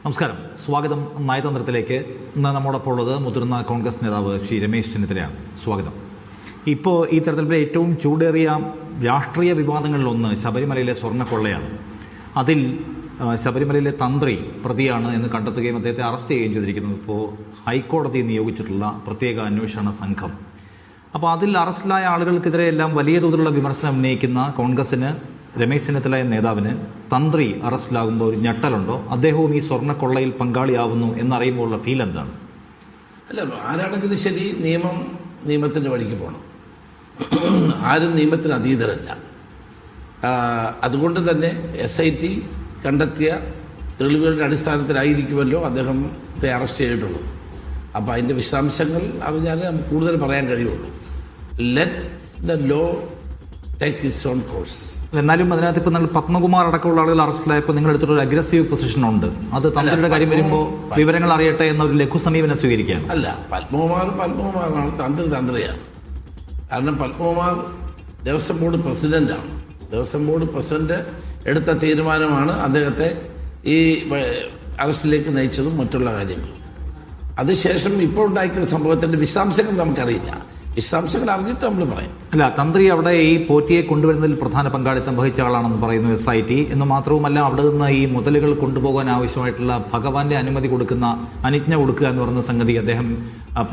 നമസ്കാരം, സ്വാഗതം നയതന്ത്രത്തിലേക്ക്. ഇന്ന് നമ്മോടൊപ്പം ഉള്ളത് മുതിർന്ന കോൺഗ്രസ് നേതാവ് ശ്രീ രമേശ് ചെന്നിത്തലയാണ്. സ്വാഗതം. ഇപ്പോൾ ഈ തരത്തിലുള്ള ഏറ്റവും ചൂടേറിയ രാഷ്ട്രീയ വിവാദങ്ങളിലൊന്ന് ശബരിമലയിലെ സ്വർണ്ണക്കൊള്ളയാണ്. അതിൽ ശബരിമലയിലെ തന്ത്രി പ്രതിയാണ് എന്ന് കണ്ടെത്തുകയും അദ്ദേഹത്തെ അറസ്റ്റ് ചെയ്യുകയും ചെയ്തിരിക്കുന്നത് ഇപ്പോൾ ഹൈക്കോടതി നിയോഗിച്ചിട്ടുള്ള പ്രത്യേക അന്വേഷണ സംഘം. അപ്പോൾ അതിൽ അറസ്റ്റിലായ ആളുകൾക്കെതിരെ എല്ലാം വലിയ തോതിലുള്ള വിമർശനം ഉന്നയിക്കുന്ന കോൺഗ്രസിന്, രമേശ് ചെന്നിത്തല എന്ന നേതാവിന് തന്ത്രി അറസ്റ്റിലാകുമ്പോൾ ഒരു ഞെട്ടലുണ്ടോ? അദ്ദേഹവും ഈ സ്വർണ്ണക്കൊള്ളയിൽ പങ്കാളിയാവുന്നു എന്നറിയുമ്പോഴുള്ള ഫീൽ എന്താണ്? അല്ല, ആരാണെങ്കിലും ശരി, നിയമത്തിൻ്റെ വഴിക്ക് പോകണം. ആരും നിയമത്തിന് അതീതരല്ല. അതുകൊണ്ട് തന്നെ SIT കണ്ടെത്തിയ തെളിവുകളുടെ അടിസ്ഥാനത്തിലായിരിക്കുമല്ലോ അദ്ദേഹത്തെ അറസ്റ്റ് ചെയ്തിട്ടുള്ളൂ. അപ്പോൾ അതിൻ്റെ വിശദാംശങ്ങൾ അറിഞ്ഞാൽ നമുക്ക് കൂടുതൽ പറയാൻ കഴിയുള്ളൂ. Let the law take its own course. എന്നാലും അതിനകത്ത് ഇപ്പോൾ നിങ്ങൾ പത്മകുമാർ അടക്കമുള്ള ആളുകൾ അറസ്റ്റിലായപ്പോൾ നിങ്ങൾ എടുത്തിട്ടൊരു അഗ്രസീവ് പൊസിഷൻ ഉണ്ട്. അത് തന്ത്രിയുടെ കാര്യം വരുമ്പോൾ വിവരങ്ങൾ അറിയട്ടെ എന്നൊരു ലഘു സമീപനം സ്വീകരിക്കുകയാണ്. അല്ല, പത്മകുമാറാണ്, തന്ത്രിയാണ്. കാരണം പത്മകുമാർ ദേവസ്വം ബോർഡ് പ്രസിഡന്റാണ്. ദേവസ്വം ബോർഡ് പ്രസിഡന്റ് എടുത്ത തീരുമാനമാണ് അദ്ദേഹത്തെ ഈ അറസ്റ്റിലേക്ക് നയിച്ചതും മറ്റുള്ള കാര്യങ്ങളും. അതിനുശേഷം ഇപ്പോൾ ഉണ്ടായിരിക്കുന്ന സംഭവത്തിൻ്റെ വിശദാംശങ്ങൾ നമുക്കറിയില്ല. വിശദാംശങ്ങൾ അറിഞ്ഞിട്ട് നമ്മൾ പറയും. അല്ല, തന്ത്രി അവിടെ ഈ പോറ്റിയെ കൊണ്ടുവരുന്നതിൽ പ്രധാന പങ്കാളിത്തം വഹിച്ച ആളാണെന്ന് പറയുന്നു SIT. എന്ന് മാത്രവുമല്ല, അവിടെ നിന്ന് ഈ മുതലുകൾ കൊണ്ടുപോകാൻ ആവശ്യമായിട്ടുള്ള ഭഗവാന്റെ അനുമതി കൊടുക്കുന്ന, അനുജ്ഞ കൊടുക്കുക എന്ന് പറയുന്ന സംഗതി അദ്ദേഹം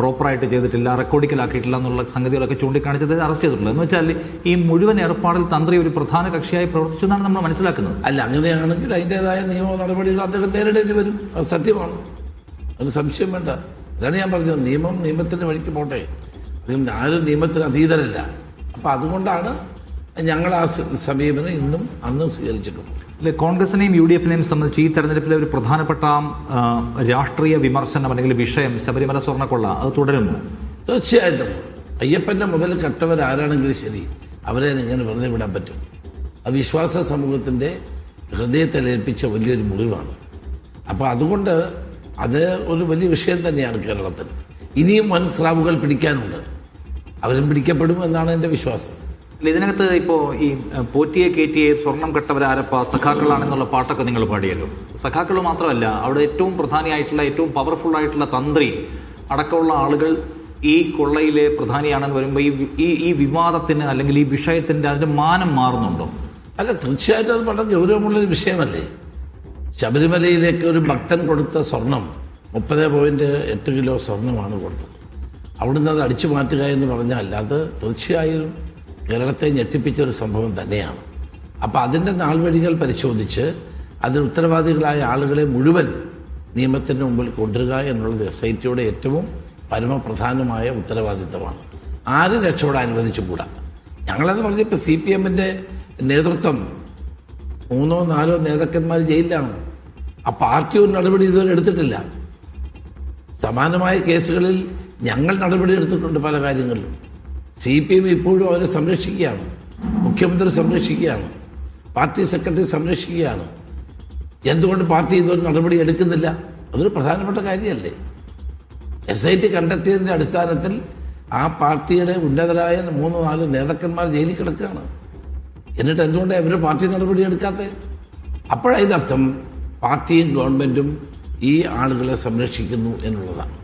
പ്രോപ്പറായിട്ട് ചെയ്തിട്ടില്ല, റെക്കോർഡിക്കലാക്കിയിട്ടില്ല എന്നുള്ള സംഗതികളൊക്കെ ചൂണ്ടിക്കാണിച്ചത് അറസ്റ്റ് ചെയ്തിട്ടുള്ളത്. എന്ന് വെച്ചാൽ ഈ മുഴുവൻ ഏർപ്പാടിൽ തന്ത്രി ഒരു പ്രധാന കക്ഷിയായി പ്രവർത്തിച്ചു എന്നാണ് നമ്മൾ മനസ്സിലാക്കുന്നത്. അല്ല, അങ്ങനെയാണെങ്കിൽ അതിൻ്റെതായ നിയമ നടപടികൾ അദ്ദേഹം നേരിടേണ്ടി വരും. അത് സത്യമാണ്, അത് സംശയം വേണ്ട. അതാണ് ഞാൻ പറഞ്ഞത്, നിയമത്തിൻ്റെ വഴിക്ക് പോട്ടെ. ആരും നിയമത്തിന് അതീതരല്ല. അപ്പം അതുകൊണ്ടാണ് ഞങ്ങൾ ആ സമീപനം ഇന്നും അന്നും സ്വീകരിച്ചിട്ടുള്ളത്. കോൺഗ്രസിനെയും UDF-നെയും സംബന്ധിച്ച് ഈ തെരഞ്ഞെടുപ്പിലെ ഒരു പ്രധാനപ്പെട്ട രാഷ്ട്രീയ വിമർശനം അല്ലെങ്കിൽ വിഷയം ശബരിമല സ്വർണ്ണക്കൊള്ള അത് തുടരുന്നു. തീർച്ചയായിട്ടും അയ്യപ്പൻ്റെ മുതൽ കെട്ടവരാരാണെങ്കിലും ശരി, അവരെ എങ്ങനെ വെറുതെ വിടാൻ പറ്റും? ആ വിശ്വാസ സമൂഹത്തിൻ്റെ ഹൃദയത്തിലേൽപ്പിച്ച വലിയൊരു മുറിവാണ്. അപ്പോൾ അതുകൊണ്ട് അത് ഒരു വലിയ വിഷയം തന്നെയാണ് കേരളത്തിൽ. ഇനിയും വൻ സ്രാവുകൾ പിടിക്കാനുണ്ട്. അവരും പിടിക്കപ്പെടും എന്നാണ് എൻ്റെ വിശ്വാസം. ഇതിനകത്ത് ഇപ്പോൾ ഈ പോറ്റിയെ കയറ്റിയെ സ്വർണം കെട്ടവരാരപ്പ സഖാക്കളാണെന്നുള്ള പാട്ടൊക്കെ നിങ്ങൾ പാടിയല്ലോ. സഖാക്കൾ മാത്രമല്ല, അവിടെ ഏറ്റവും പ്രധാനിയായിട്ടുള്ള, ഏറ്റവും പവർഫുൾ ആയിട്ടുള്ള തന്ത്രി അടക്കമുള്ള ആളുകൾ ഈ കൊള്ളയിലെ പ്രധാനിയാണെന്ന് വരുമ്പോൾ ഈ വിവാദത്തിന് അല്ലെങ്കിൽ ഈ വിഷയത്തിൻ്റെ അതിൻ്റെ മാനം മാറുന്നുണ്ടോ? അല്ല, തീർച്ചയായിട്ടും അത് വളരെ ഗൗരവമുള്ളൊരു വിഷയമല്ലേ. ശബരിമലയിലേക്ക് ഒരു ഭക്തൻ കൊടുത്ത സ്വർണം 30.8 കിലോ സ്വർണ്ണമാണ് കൊടുത്തത്. അവിടുന്ന് അത് അടിച്ചു മാറ്റുക എന്ന് പറഞ്ഞാൽ അത് തീർച്ചയായും കേരളത്തെ ഞെട്ടിപ്പിച്ചൊരു സംഭവം തന്നെയാണ്. അപ്പോൾ അതിൻ്റെ നാൾവഴികൾ പരിശോധിച്ച് അതിന് ഉത്തരവാദികളായ ആളുകളെ മുഴുവൻ നിയമത്തിൻ്റെ മുമ്പിൽ കൊണ്ടുവരിക എന്നുള്ളത് SITയുടെ ഏറ്റവും പരമപ്രധാനമായ ഉത്തരവാദിത്തമാണ്. ആരും രക്ഷപ്പെടാൻ അനുവദിച്ചുകൂടാ. ഞങ്ങളത് പറഞ്ഞപ്പോൾ CPM-ൻ്റെ നേതൃത്വം 3-4 നേതാക്കന്മാർ ജയിലിലാണ്. ആ പാർട്ടി ഒരു നടപടി ഇതുവരെ എടുത്തിട്ടില്ല. സമാനമായ കേസുകളിൽ ഞങ്ങൾ നടപടി എടുത്തിട്ടുണ്ട് പല കാര്യങ്ങളിലും. CPM ഇപ്പോഴും അവരെ സംരക്ഷിക്കുകയാണ്, മുഖ്യമന്ത്രി സംരക്ഷിക്കുകയാണ്, പാർട്ടി സെക്രട്ടറി സംരക്ഷിക്കുകയാണ്. എന്തുകൊണ്ട് പാർട്ടി ഇതൊരു നടപടി എടുക്കുന്നില്ല? അതൊരു പ്രധാനപ്പെട്ട കാര്യമല്ലേ. SIT കണ്ടെത്തിയതിൻ്റെ അടിസ്ഥാനത്തിൽ ആ പാർട്ടിയുടെ ഉന്നതരായ 3-4 നേതാക്കന്മാർ ജയിലിൽ കിടക്കുകയാണ്. എന്നിട്ട് എന്തുകൊണ്ടാണ് ഇവർ പാർട്ടി നടപടി എടുക്കാത്തത്? അപ്പോഴതിൻ്റെ അർത്ഥം പാർട്ടിയും ഗവൺമെൻറ്റും ഈ ആളുകളെ സംരക്ഷിക്കുന്നു എന്നുള്ളതാണ്.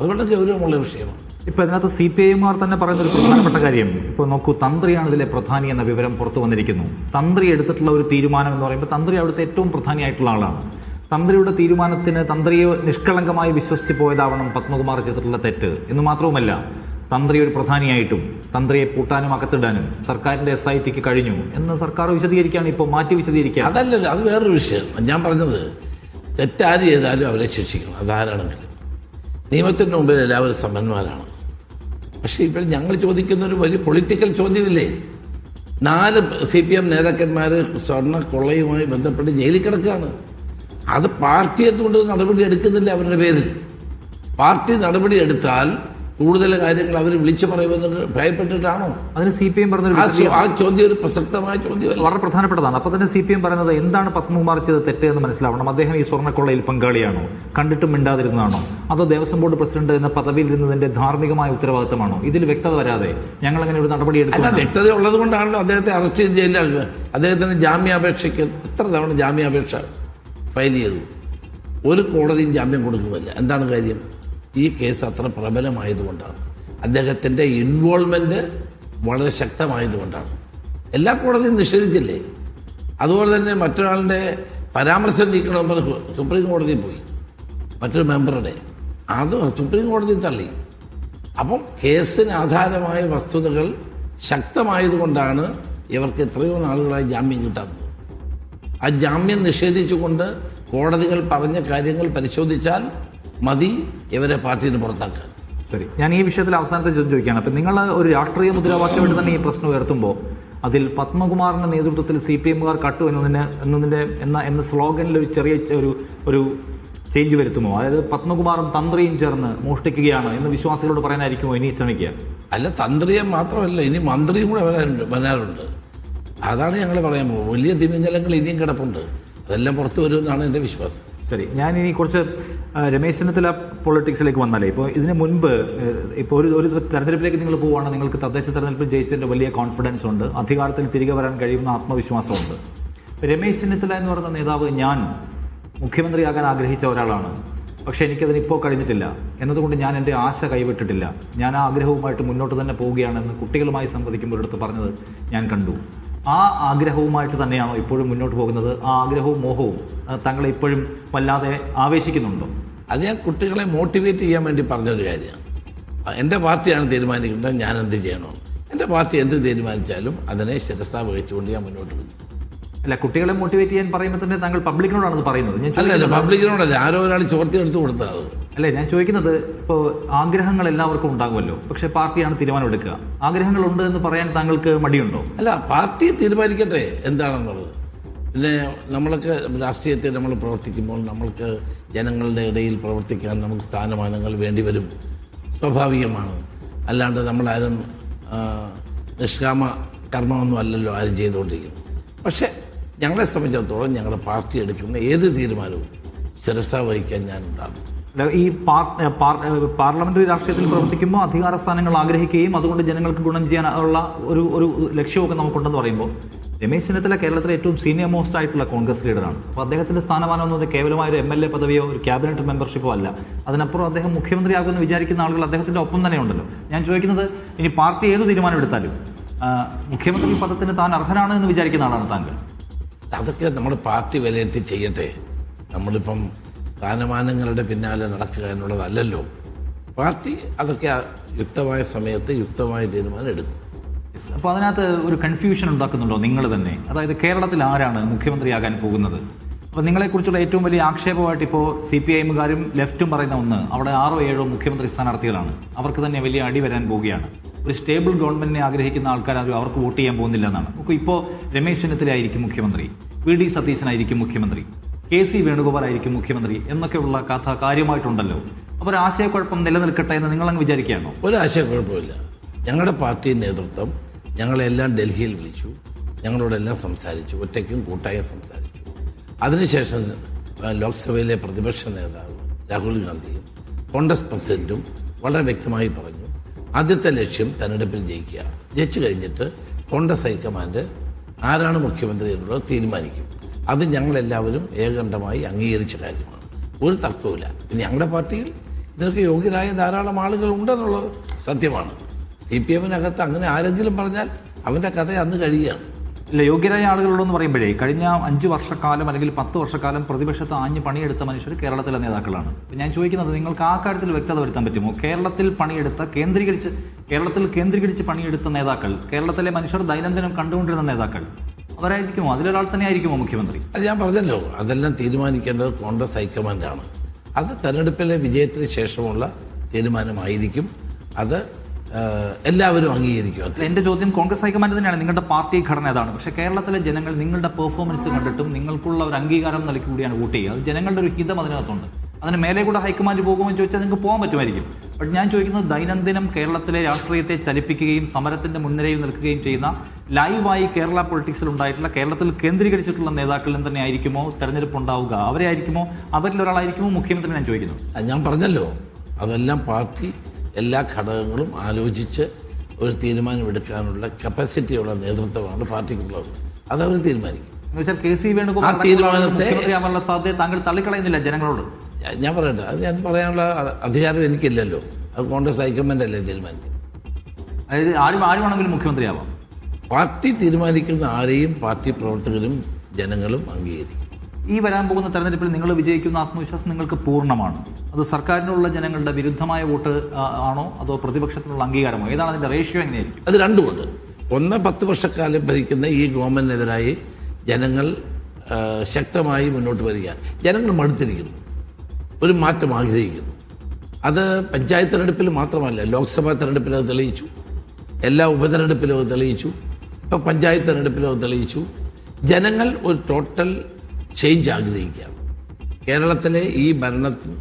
അതുകൊണ്ട് ഗൗരവമുള്ള വിഷയമാണ്. ഇപ്പോൾ ഇതിനകത്ത് CPI-മാർ തന്നെ പറയുന്ന ഒരു പ്രധാനപ്പെട്ട കാര്യം, ഇപ്പോൾ നോക്കൂ, തന്ത്രിയാണ് ഇതിലെ പ്രധാനി എന്ന വിവരം പുറത്തു വന്നിരിക്കുന്നു. തന്ത്രി എടുത്തിട്ടുള്ള ഒരു തീരുമാനം എന്ന് പറയുമ്പോൾ തന്ത്രി അവിടുത്തെ ഏറ്റവും പ്രധാനിയായിട്ടുള്ള ആളാണ്. തന്ത്രിയുടെ തീരുമാനത്തിന് തന്ത്രിയെ നിഷ്കളങ്കമായി വിശ്വസിച്ച് പോയതാവണം പത്മകുമാർ ചെയ്തിട്ടുള്ള തെറ്റ് എന്ന് മാത്രവുമല്ല, തന്ത്രി ഒരു പ്രധാനിയായിട്ടും തന്ത്രിയെ പൂട്ടാനും അകത്തിടാനും സർക്കാരിൻ്റെ SITക്ക് കഴിഞ്ഞു എന്ന് സർക്കാർ വിശദീകരിക്കുകയാണ്, ഇപ്പോൾ മാറ്റി വിശദീകരിക്കുക. അതല്ലല്ലോ, അത് വേറൊരു വിഷയം. ഞാൻ പറഞ്ഞത് തെറ്റാര് ചെയ്താലും അവരെ ശിക്ഷിക്കണം. അതാരാണെങ്കിലും നിയമത്തിൻ്റെ മുമ്പിൽ എല്ലാവരും സമന്മാരാണ്. പക്ഷേ ഇപ്പോൾ ഞങ്ങൾ ചോദിക്കുന്ന ഒരു വലിയ പൊളിറ്റിക്കൽ ചോദ്യമില്ലേ? 4 CPM നേതാക്കന്മാർ സ്വർണ്ണ കൊള്ളയുമായി ബന്ധപ്പെട്ട് ജയിലിൽ കിടക്കുകയാണ്. അത് പാർട്ടി എന്തുകൊണ്ട് നടപടി എടുക്കുന്നില്ല? അവരുടെ പേരിൽ പാർട്ടി നടപടി എടുത്താൽ കൂടുതൽ കാര്യങ്ങൾ അവർ വിളിച്ചു പറയുമെന്ന് ഭയപ്പെട്ടിട്ടാണോ? അതിന് CPM പറഞ്ഞൊരു ആ ചോദ്യം ഒരു പ്രസക്തമായ ചോദ്യം, വളരെ പ്രധാനപ്പെട്ടതാണ്. അപ്പോൾ തന്നെ CPM പറയുന്നത് എന്താണ് പത്മകുമാർ ചെയ്ത് തെറ്റ് എന്ന് മനസ്സിലാവണം. അദ്ദേഹം ഈ സ്വർണ്ണക്കൊള്ളയിൽ പങ്കാളിയാണോ, കണ്ടിട്ടും മിണ്ടാതിരുന്നതാണോ, അതോ ദേവസ്വം ബോർഡ് പ്രസിഡന്റ് എന്ന പദവിയിൽ ഇരുന്നതിന്റെ ധാർമ്മികമായ ഉത്തരവാദിത്തമാണോ? ഇതിൽ വ്യക്തത വരാതെ ഞങ്ങൾ അങ്ങനെ ഒരു നടപടി എടുക്കില്ല. വ്യക്തത ഉള്ളത് കൊണ്ടാണല്ലോ അദ്ദേഹത്തെ അറസ്റ്റ് ചെയ്ത് ജയിലിലാക്കുക. അദ്ദേഹത്തിന് ജാമ്യാപേക്ഷയ്ക്ക് എത്ര തവണ ജാമ്യാപേക്ഷ ഫയൽ ചെയ്തു? ഒരു കോടതിയും ജാമ്യം കൊടുക്കുന്നില്ല. എന്താണ് കാര്യം? ഈ കേസ് അത്ര പ്രബലമായതുകൊണ്ടാണ്, അദ്ദേഹത്തിൻ്റെ ഇൻവോൾവ്മെൻറ്റ് വളരെ ശക്തമായതുകൊണ്ടാണ്. എല്ലാ കോടതിയും നിഷേധിച്ചില്ലേ? അതുപോലെ തന്നെ മറ്റൊരാളുടെ പരാമർശം നീക്കണമെന്ന് സുപ്രീം കോടതിയിൽ പോയി, മറ്റൊരു മെമ്പറുടെ, അത് സുപ്രീം കോടതി തള്ളി. അപ്പം കേസിന് ആധാരമായ വസ്തുതകൾ ശക്തമായതുകൊണ്ടാണ് ഇവർക്ക് എത്രയോ നാളുകളായി ജാമ്യം കിട്ടാത്തത്. ആ ജാമ്യം നിഷേധിച്ചുകൊണ്ട് കോടതികൾ പറഞ്ഞ കാര്യങ്ങൾ പരിശോധിച്ചാൽ മതി ഇവരെ പാർട്ടിയിൽ നിന്ന് പുറത്താക്കാൻ. ശരി, ഞാൻ ഈ വിഷയത്തിൽ അവസാനത്തെ ചോദിക്കുകയാണ്. അപ്പം നിങ്ങൾ ഒരു രാഷ്ട്രീയ മുദ്രാവാക്യമായിട്ട് തന്നെ ഈ പ്രശ്നം ഉയർത്തുമ്പോൾ അതിൽ പത്മകുമാറിന്റെ നേതൃത്വത്തിൽ CPM-കാർ കട്ടു എന്ന സ്ലോഗനിൽ ഒരു ചെറിയ ഒരു ചേഞ്ച് വരുത്തുമോ? അതായത് പത്മകുമാറും തന്ത്രിയും ചേർന്ന് മോഷ്ടിക്കുകയാണ് എന്ന് വിശ്വാസികളോട് പറയാനായിരിക്കുമോ ഇനി ശ്രമിക്കുക? അല്ല, തന്ത്രിയെ മാത്രമല്ല, ഇനി മന്ത്രിയും കൂടെ വരാറുണ്ട്. അതാണ് ഞങ്ങൾ പറയാൻ പോകും. വലിയ തിമിംഗലങ്ങൾ ഇനിയും കിടപ്പുണ്ട്, അതെല്ലാം പുറത്തു വരുമെന്നാണ് എൻ്റെ വിശ്വാസം. ശരി, ഞാൻ ഇനി കുറച്ച് രമേശ് ചെന്നിത്തല പൊളിറ്റിക്സിലേക്ക് വന്നാലേ, ഇപ്പോൾ ഇതിന് മുൻപ് ഇപ്പോൾ ഒരു തെരഞ്ഞെടുപ്പിലേക്ക് നിങ്ങൾ പോവുകയാണെങ്കിൽ നിങ്ങൾക്ക് തദ്ദേശ തെരഞ്ഞെടുപ്പിൽ ജയിച്ചതിൻ്റെ വലിയ കോൺഫിഡൻസ് ഉണ്ട്, അധികാരത്തിൽ തിരികെ വരാൻ കഴിയുന്ന ആത്മവിശ്വാസമുണ്ട്. രമേശ് ചെന്നിത്തല എന്ന് പറയുന്ന നേതാവ് ഞാൻ മുഖ്യമന്ത്രിയാകാൻ ആഗ്രഹിച്ച ഒരാളാണ്, പക്ഷേ എനിക്കതിന് ഇപ്പോൾ കഴിഞ്ഞിട്ടില്ല എന്നതുകൊണ്ട് ഞാൻ എൻ്റെ ആശ കൈവിട്ടിട്ടില്ല, ഞാൻ ആ ആഗ്രഹവുമായിട്ട് മുന്നോട്ട് തന്നെ പോവുകയാണെന്ന് കുട്ടികളുമായി സംവദിക്കുമ്പോൾ എടുത്ത് പറഞ്ഞത് ഞാൻ കണ്ടു. ആ ആഗ്രഹവുമായിട്ട് തന്നെയാണോ ഇപ്പോഴും മുന്നോട്ട് പോകുന്നത്? ആ ആഗ്രഹവും മോഹവും താങ്കളെ ഇപ്പോഴും വല്ലാതെ ആവേശിക്കുന്നുണ്ടോ? അത് ഞാൻ കുട്ടികളെ മോട്ടിവേറ്റ് ചെയ്യാൻ വേണ്ടി പറഞ്ഞൊരു കാര്യമാണ്. എൻ്റെ പാർട്ടിയാണ് തീരുമാനിക്കേണ്ടത് ഞാൻ എന്ത് ചെയ്യണോ. എൻ്റെ പാർട്ടി എന്ത് തീരുമാനിച്ചാലും അതിനെ ശിരസാ വഹിച്ചുകൊണ്ട് ഞാൻ മുന്നോട്ട് പോകും. അല്ല, കുട്ടികളെ മോട്ടിവേറ്റ് ചെയ്യാൻ പറയുമ്പോൾ തന്നെ താങ്കൾ പബ്ലിക്കിനോടാണ് പറയുന്നത്. അല്ല, പബ്ലിക്കിനോടല്ല, ആരോ ഒരാൾ ചോർത്തിയെടുത്ത് കൊടുത്തത്. അല്ലേ, ഞാൻ ചോദിക്കുന്നത്, ഇപ്പോൾ ആഗ്രഹങ്ങൾ എല്ലാവർക്കും ഉണ്ടാകുമല്ലോ, പക്ഷെ പാർട്ടിയാണ് തീരുമാനമെടുക്കുക. ആഗ്രഹങ്ങളുണ്ട് എന്ന് പറയാൻ താങ്കൾക്ക് മടിയുണ്ടോ? അല്ല, പാർട്ടി തീരുമാനിക്കട്ടെ എന്താണെന്നുള്ളത്. പിന്നെ നമ്മളൊക്കെ രാഷ്ട്രീയത്തിൽ നമ്മൾ പ്രവർത്തിക്കുമ്പോൾ നമ്മൾക്ക് ജനങ്ങളുടെ ഇടയിൽ പ്രവർത്തിക്കാൻ നമുക്ക് സ്ഥാനമാനങ്ങൾ വേണ്ടി വരും, സ്വാഭാവികമാണ്. അല്ലാണ്ട് നമ്മളാരും നിഷ്കാമ കർമ്മമൊന്നും അല്ലല്ലോ ആരും ചെയ്തുകൊണ്ടിരിക്കുന്നു. പക്ഷേ ഞങ്ങളെ സംബന്ധിച്ചിടത്തോളം ഞങ്ങളുടെ പാർട്ടി എടുക്കുന്ന ഏത് തീരുമാനവും ശിരസാ വഹിക്കാൻ ഞാൻ ഉണ്ടാകും. ഈ പാർലമെന്ററി രാഷ്ട്രീയത്തിൽ പ്രവർത്തിക്കുമ്പോൾ അധികാര സ്ഥാനങ്ങൾ ആഗ്രഹിക്കുകയും അതുകൊണ്ട് ജനങ്ങൾക്ക് ഗുണം ചെയ്യാനുള്ള ഒരു ലക്ഷ്യമൊക്കെ നമുക്കുണ്ടെന്ന് പറയുമ്പോൾ രമേശ് ചെന്നിത്തല കേരളത്തിലെ ഏറ്റവും സീനിയർ മോസ്റ്റ് ആയിട്ടുള്ള കോൺഗ്രസ് ലീഡറാണ്. അപ്പോൾ അദ്ദേഹത്തിന്റെ സ്ഥാനമാനം എന്നത് കേവലമായ ഒരു MLA പദവിയോ ഒരു ക്യാബിനറ്റ് മെമ്പർഷിപ്പോ അല്ല. അതിനപ്പുറം അദ്ദേഹം മുഖ്യമന്ത്രിയാകുമെന്ന് വിചാരിക്കുന്ന ആളുകൾ അദ്ദേഹത്തിന്റെ ഒപ്പം തന്നെ ഉണ്ടല്ലോ. ഞാൻ ചോദിക്കുന്നത്, ഇനി പാർട്ടി ഏത് തീരുമാനം എടുത്താലും മുഖ്യമന്ത്രി പദത്തിന് താൻ അർഹനാണ് എന്ന് വിചാരിക്കുന്ന ആളാണ് താങ്കൾ? അതൊക്കെ നമ്മുടെ പാർട്ടി വിലയിരുത്തി ചെയ്യട്ടെ. നമ്മളിപ്പം സ്ഥാനമാനങ്ങളുടെ പിന്നാലെ നടക്കുക എന്നുള്ളതല്ലല്ലോ. പാർട്ടി അതൊക്കെ യുക്തമായ സമയത്ത് യുക്തമായ തീരുമാനം എടുക്കും. അപ്പോൾ അതിനകത്ത് ഒരു കൺഫ്യൂഷൻ ഉണ്ടാക്കുന്നുണ്ടോ നിങ്ങൾ തന്നെ? അതായത് കേരളത്തിൽ ആരാണ് മുഖ്യമന്ത്രിയാകാൻ പോകുന്നത്? അപ്പോൾ നിങ്ങളെക്കുറിച്ചുള്ള ഏറ്റവും വലിയ ആക്ഷേപമായിട്ട് ഇപ്പോൾ CPIM-കാരും ലെഫ്റ്റും പറയുന്ന ഒന്ന്, അവിടെ 6 or 7 മുഖ്യമന്ത്രി സ്ഥാനാർത്ഥികളാണ്, അവർക്ക് തന്നെ വലിയ അടി വരാൻ പോവുകയാണ്. ഒരു സ്റ്റേബിൾ ഗവൺമെന്റിനെ ആഗ്രഹിക്കുന്ന ആൾക്കാരും അവർക്ക് വോട്ട് ചെയ്യാൻ പോകുന്നില്ല എന്നാണ്. നമുക്ക് ഇപ്പോൾ രമേശ് ചെന്നിത്തല ആയിരിക്കും മുഖ്യമന്ത്രി, VD സതീശനായിരിക്കും മുഖ്യമന്ത്രി, KC വേണുഗോപാൽ ആയിരിക്കും മുഖ്യമന്ത്രി എന്നൊക്കെയുള്ള കഥ കാര്യമായിട്ടുണ്ടല്ലോ. അപ്പോൾ ഒരു ആശയക്കുഴപ്പം നിലനിൽക്കട്ടെ എന്ന് നിങ്ങളങ്ങ് വിചാരിക്കുകയാണോ? ഒരു ആശയക്കുഴപ്പമില്ല. ഞങ്ങളുടെ പാർട്ടി നേതൃത്വം ഞങ്ങളെല്ലാം ഡൽഹിയിൽ വിളിച്ചു, ഞങ്ങളോടെല്ലാം സംസാരിച്ചു, ഒറ്റയ്ക്കും കൂട്ടായും സംസാരിച്ചു. അതിനുശേഷം ലോക്സഭയിലെ പ്രതിപക്ഷ നേതാവ് രാഹുൽ ഗാന്ധിയും കോൺഗ്രസ് പ്രസിഡന്റും വളരെ വ്യക്തമായി പറഞ്ഞു, ആദ്യത്തെ ലക്ഷ്യം തെരഞ്ഞെടുപ്പിൽ ജയിക്കുക. ജയിച്ചു കഴിഞ്ഞിട്ട് കോൺഗ്രസ് ഹൈക്കമാൻഡ് ആരാണ് മുഖ്യമന്ത്രി എന്നുള്ളത് തീരുമാനിക്കും. അത് ഞങ്ങളെല്ലാവരും ഏകണ്ഠമായി അംഗീകരിച്ച കാര്യമാണ്, ഒരു തർക്കവുമില്ല. ഞങ്ങളുടെ പാർട്ടിയിൽ ഇതിനൊക്കെ യോഗ്യരായ ധാരാളം ആളുകൾ ഉണ്ടെന്നുള്ളത് സത്യമാണ്. CPM-നകത്ത് അങ്ങനെ ആരെങ്കിലും പറഞ്ഞാൽ അവൻ്റെ കഥ അന്ന് കഴിയുകയാണ്. ഇല്ല, യോഗ്യരായ ആളുകളുണ്ടെന്ന് പറയുമ്പോഴേ കഴിഞ്ഞ 5 വർഷക്കാലം അല്ലെങ്കിൽ 10 വർഷക്കാലം പ്രതിപക്ഷത്ത് ആഞ്ഞ് പണിയെടുത്ത മനുഷ്യർ കേരളത്തിലെ നേതാക്കളാണ്. ഞാൻ ചോദിക്കുന്നത്, നിങ്ങൾക്ക് ആ കാര്യത്തിൽ വ്യക്തത വരുത്താൻ പറ്റുമോ? കേരളത്തിൽ കേന്ദ്രീകരിച്ച് പണിയെടുത്ത നേതാക്കൾ, കേരളത്തിലെ മനുഷ്യർ ദൈനംദിനം കണ്ടുകൊണ്ടിരുന്ന നേതാക്കൾ, അവരായിരിക്കുമോ? അതിലൊരാൾ തന്നെ ആയിരിക്കുമോ മുഖ്യമന്ത്രി? അത് ഞാൻ പറഞ്ഞല്ലോ, അതെല്ലാം തീരുമാനിക്കേണ്ടത് കോൺഗ്രസ് ഹൈക്കമാൻഡാണ്. അത് തെരഞ്ഞെടുപ്പിലെ വിജയത്തിന് ശേഷമുള്ള തീരുമാനമായിരിക്കും. അത് എല്ലാവരും അംഗീകരിക്കും. എൻ്റെ ചോദ്യം കോൺഗ്രസ് ഹൈക്കമാൻഡ് തന്നെയാണ്, നിങ്ങളുടെ പാർട്ടി ഘടന അതാണ്. പക്ഷേ കേരളത്തിലെ ജനങ്ങൾ നിങ്ങളുടെ പെർഫോമൻസ് കണ്ടിട്ടും നിങ്ങൾക്കുള്ള ഒരു അംഗീകാരം നൽകി കൂടിയാണ് വോട്ട് ചെയ്യുക. അത് ജനങ്ങളുടെ ഒരു ഹിതം അതിനകത്തുണ്ട്. അതിന് മേലെ കൂടെ ഹൈക്കമാൻഡ് പോകുമെന്ന് ചോദിച്ചാൽ നിങ്ങൾക്ക് പോകാൻ പറ്റുമായിരിക്കും. ബട്ട് ഞാൻ ചോദിക്കുന്നത്, ദൈനംദിനം കേരളത്തിലെ രാഷ്ട്രീയത്തെ ചലിപ്പിക്കുകയും സമരത്തിന്റെ മുൻനിരയിൽ നിൽക്കുകയും ചെയ്യുന്ന ലൈവായി കേരള പൊളിറ്റിക്സിൽ ഉണ്ടായിട്ടുള്ള കേരളത്തിൽ കേന്ദ്രീകരിച്ചിട്ടുള്ള നേതാക്കളിൽ തന്നെ ആയിരിക്കുമോ തെരഞ്ഞെടുപ്പ് ഉണ്ടാവുക? അവരെ ആയിരിക്കുമോ? അവരിൽ ഒരാളായിരിക്കുമോ മുഖ്യമന്ത്രി? ഞാൻ ചോദിക്കുന്നു. ഞാൻ പറഞ്ഞല്ലോ, അതെല്ലാം പാർട്ടി എല്ലാ ഘടകങ്ങളും ആലോചിച്ച് ഒരു തീരുമാനമെടുക്കാനുള്ള കപ്പാസിറ്റിയുള്ള നേതൃത്വമാണ് പാർട്ടിക്കുള്ളത്. അതവർ തീരുമാനിക്കും. എന്നുവെച്ചാൽ KC വേണുഗോപാൽ മുഖ്യമന്ത്രിയാവാനുള്ള സാധ്യത താങ്കൾ തള്ളിക്കളയുന്നില്ല ജനങ്ങളോട്? ഞാൻ പറയട്ടെ, അത് ഞാൻ പറയാനുള്ള അധികാരം എനിക്കില്ലല്ലോ. അത് കോൺഗ്രസ് ഹൈക്കമാൻഡ് അല്ലേ തീരുമാനിക്കും. അതായത് ആരുമാണെങ്കിലും മുഖ്യമന്ത്രിയാവാം. പാർട്ടി തീരുമാനിക്കുന്ന ആരെയും പാർട്ടി പ്രവർത്തകരും ജനങ്ങളും അംഗീകരിക്കും. ഈ വരാൻ പോകുന്ന തെരഞ്ഞെടുപ്പിൽ നിങ്ങൾ വിജയിക്കുന്ന ആത്മവിശ്വാസം നിങ്ങൾക്ക് പൂർണ്ണമാണ്. അത് സർക്കാരിനുള്ള ജനങ്ങളുടെ വിരുദ്ധമായ വോട്ട് ആണോ അതോ പ്രതിപക്ഷത്തിനുള്ള അംഗീകാരമോ? ഏതാണ് അതിന്റെ റേഷ്യോ? എങ്ങനെയായിരിക്കും? അത് രണ്ടുമുണ്ട്. ഒന്ന്, 10 വർഷക്കാലം ഭരിക്കുന്ന ഈ ഗവൺമെന്റിനെതിരായി ജനങ്ങൾ ശക്തമായി മുന്നോട്ട് വരിക. ജനങ്ങൾ മടുത്തിരിക്കുന്നു, ഒരു മാറ്റം ആഗ്രഹിക്കുന്നു. അത് പഞ്ചായത്ത് തെരഞ്ഞെടുപ്പിൽ മാത്രമല്ല, ലോക്സഭാ തെരഞ്ഞെടുപ്പിൽ അത് തെളിയിച്ചു, എല്ലാ ഉപതെരഞ്ഞെടുപ്പിലും അത് തെളിയിച്ചു, ഇപ്പം പഞ്ചായത്ത് തെരഞ്ഞെടുപ്പിലും അത് തെളിയിച്ചു. ജനങ്ങൾ ഒരു ടോട്ടൽ ചേഞ്ച് ആഗ്രഹിക്കുകയാണ്. കേരളത്തിലെ ഈ ഭരണത്തിൽ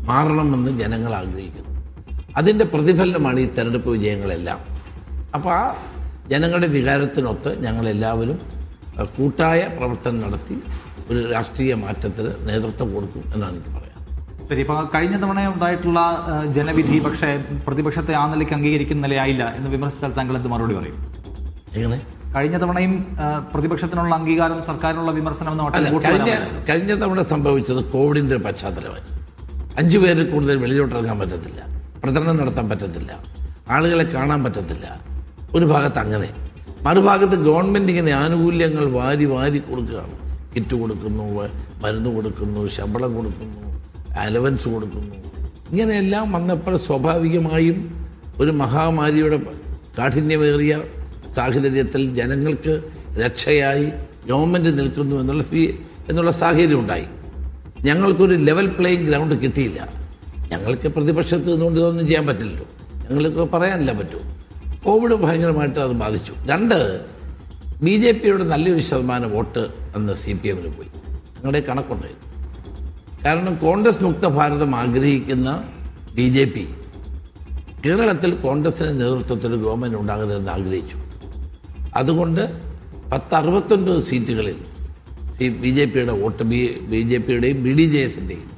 മാറണമെന്ന് ജനങ്ങൾ ആഗ്രഹിക്കുന്നു. അതിൻ്റെ പ്രതിഫലനമാണ് ഈ തെരഞ്ഞെടുപ്പ് വിജയങ്ങളെല്ലാം. അപ്പോൾ ആ ജനങ്ങളുടെ വികാരത്തിനൊത്ത് ഞങ്ങളെല്ലാവരും കൂട്ടായ പ്രവർത്തനം നടത്തി ഒരു രാഷ്ട്രീയ മാറ്റത്തിന് നേതൃത്വം കൊടുക്കും എന്നാണ് എനിക്ക് പറയാം. ശരി, ഇപ്പോൾ കഴിഞ്ഞ തവണ ഉണ്ടായിട്ടുള്ള ജനവിധി പക്ഷേ പ്രതിപക്ഷത്തെ ആ നിലയ്ക്ക് അംഗീകരിക്കുന്ന നിലയായില്ല എന്ന് വിമർശിച്ചാൽ താങ്കൾ എന്ത് മറുപടി പറയും? എങ്ങനെ? കഴിഞ്ഞ തവണയും പ്രതിപക്ഷത്തിനുള്ള അംഗീകാരം സർക്കാരിനുള്ള വിമർശനം കഴിഞ്ഞ തവണ സംഭവിച്ചത് കോവിഡിന്റെ പശ്ചാത്തലമായി. 5 പേരിൽ കൂടുതൽ വെളിയിലോട്ടിറങ്ങാൻ പറ്റത്തില്ല, പ്രചരണം നടത്താൻ പറ്റത്തില്ല, ആളുകളെ കാണാൻ പറ്റത്തില്ല. ഒരു ഭാഗത്ത് അങ്ങനെ, മറുഭാഗത്ത് ഗവൺമെന്റ് ഇങ്ങനെ ആനുകൂല്യങ്ങൾ വാരി വാരി കൊടുക്കുകയാണ്. കിറ്റ് കൊടുക്കുന്നു, മരുന്ന് കൊടുക്കുന്നു, ശമ്പളം കൊടുക്കുന്നു, അലവൻസ് കൊടുക്കുന്നു. ഇങ്ങനെയെല്ലാം വന്നപ്പോൾ സ്വാഭാവികമായും ഒരു മഹാമാരിയുടെ കാഠിന്യമേറിയ സാഹചര്യത്തിൽ ജനങ്ങൾക്ക് രക്ഷയായി ഗവൺമെൻറ് നിൽക്കുന്നു എന്നുള്ള സാഹചര്യം ഉണ്ടായി. ഞങ്ങൾക്കൊരു ലെവൽ പ്ലേയിങ് ഗ്രൗണ്ട് കിട്ടിയില്ല. ഞങ്ങൾക്ക് പ്രതിപക്ഷത്ത് നിന്നുകൊണ്ട് ഇതൊന്നും ചെയ്യാൻ പറ്റില്ലല്ലോ, ഞങ്ങൾക്ക് പറയാനല്ല പറ്റൂ. കോവിഡ് ഭയങ്കരമായിട്ട് അത് ബാധിച്ചു. 2, BJPയുടെ നല്ലൊരു ശതമാനം വോട്ട് അന്ന് CPMന് പോയി. ഞങ്ങളുടെ കണക്കുണ്ടായിരുന്നു. കാരണം കോൺഗ്രസ് മുക്ത ഭാരതം ആഗ്രഹിക്കുന്ന BJP കേരളത്തിൽ കോൺഗ്രസിന്റെ നേതൃത്വത്തിൽ ഗവൺമെൻറ് ഉണ്ടാകരുതെന്ന് ആഗ്രഹിച്ചു. അതുകൊണ്ട് 1069 സീറ്റുകളിൽ BJPയുടെ വോട്ട്, BJPയുടെയും BDJSന്റെയും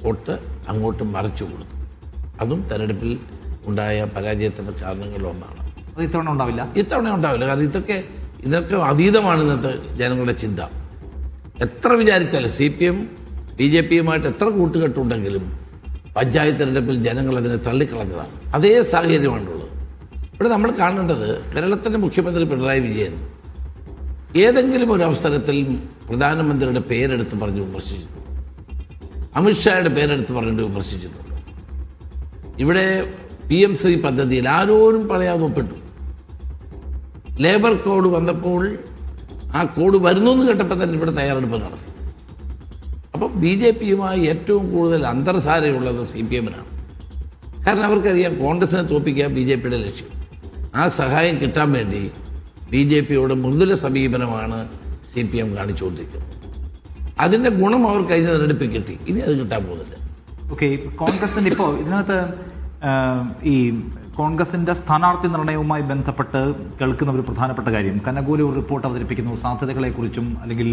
വോട്ട് അങ്ങോട്ട് മറിച്ചു കൊടുത്തു. അതും തെരഞ്ഞെടുപ്പിൽ ഉണ്ടായ പരാജയത്തിൻ്റെ കാരണങ്ങളിലൊന്നാണ്. അത് ഇത്തവണ ഉണ്ടാവില്ല. കാരണം ഇതൊക്കെ അതീതമാണ് ഇന്നത്തെ ജനങ്ങളുടെ ചിന്ത. എത്ര വിചാരിച്ചാലും CPM BJPയുമായിട്ട് എത്ര കൂട്ടുകെട്ടുണ്ടെങ്കിലും പഞ്ചായത്ത് തെരഞ്ഞെടുപ്പിൽ ജനങ്ങൾ അതിനെ തള്ളിക്കളഞ്ഞതാണ്. അതേ സാഹചര്യമാണുള്ളത്. ഇവിടെ നമ്മൾ കാണേണ്ടത് കേരളത്തിൻ്റെ മുഖ്യമന്ത്രി പിണറായി വിജയൻ ഏതെങ്കിലും ഒരു അവസരത്തിൽ പ്രധാനമന്ത്രിയുടെ പേരെടുത്ത് പറഞ്ഞ് വിമർശിച്ചിട്ടുണ്ട്, അമിത്ഷായുടെ പേരെടുത്ത് പറഞ്ഞിട്ട് വിമർശിച്ചിട്ടുണ്ട്. ഇവിടെ PM ശ്രീ പദ്ധതിയിൽ ആരോരും പറയാതെ ഒപ്പിട്ടു. ലേബർ കോഡ് വന്നപ്പോൾ ആ കോഡ് വരുന്നു എന്ന് കേട്ടപ്പോൾ തന്നെ ഇവിടെ തയ്യാറെടുപ്പ് നടത്തി. അപ്പം BJPയുമായി ഏറ്റവും കൂടുതൽ അന്തർധാരയുള്ളത് CPMനാണ്. കാരണം അവർക്കറിയാം കോൺഗ്രസിനെ തോൽപ്പിക്കുക BJPയുടെ ലക്ഷ്യം. ആ സഹായം കിട്ടാൻ വേണ്ടി BJPയോട് മൃദുല സമീപനമാണ് CPM കാണിച്ചുകൊണ്ടിരിക്കുന്നത്. അതിൻ്റെ ഗുണം അവർ കഴിഞ്ഞ തെരഞ്ഞെടുപ്പിൽ കിട്ടി, ഇനി അത് കിട്ടാൻ പോകുന്നില്ല. ഓക്കെ, കോൺഗ്രസിൻ്റെ ഇപ്പോൾ ഇതിനകത്ത് ഈ കോൺഗ്രസിൻ്റെ സ്ഥാനാർത്ഥി നിർണയവുമായി ബന്ധപ്പെട്ട് കേൾക്കുന്ന ഒരു പ്രധാനപ്പെട്ട കാര്യം, കനകൂല ഒരു റിപ്പോർട്ട് അവതരിപ്പിക്കുന്നു, സാധ്യതകളെക്കുറിച്ചും അല്ലെങ്കിൽ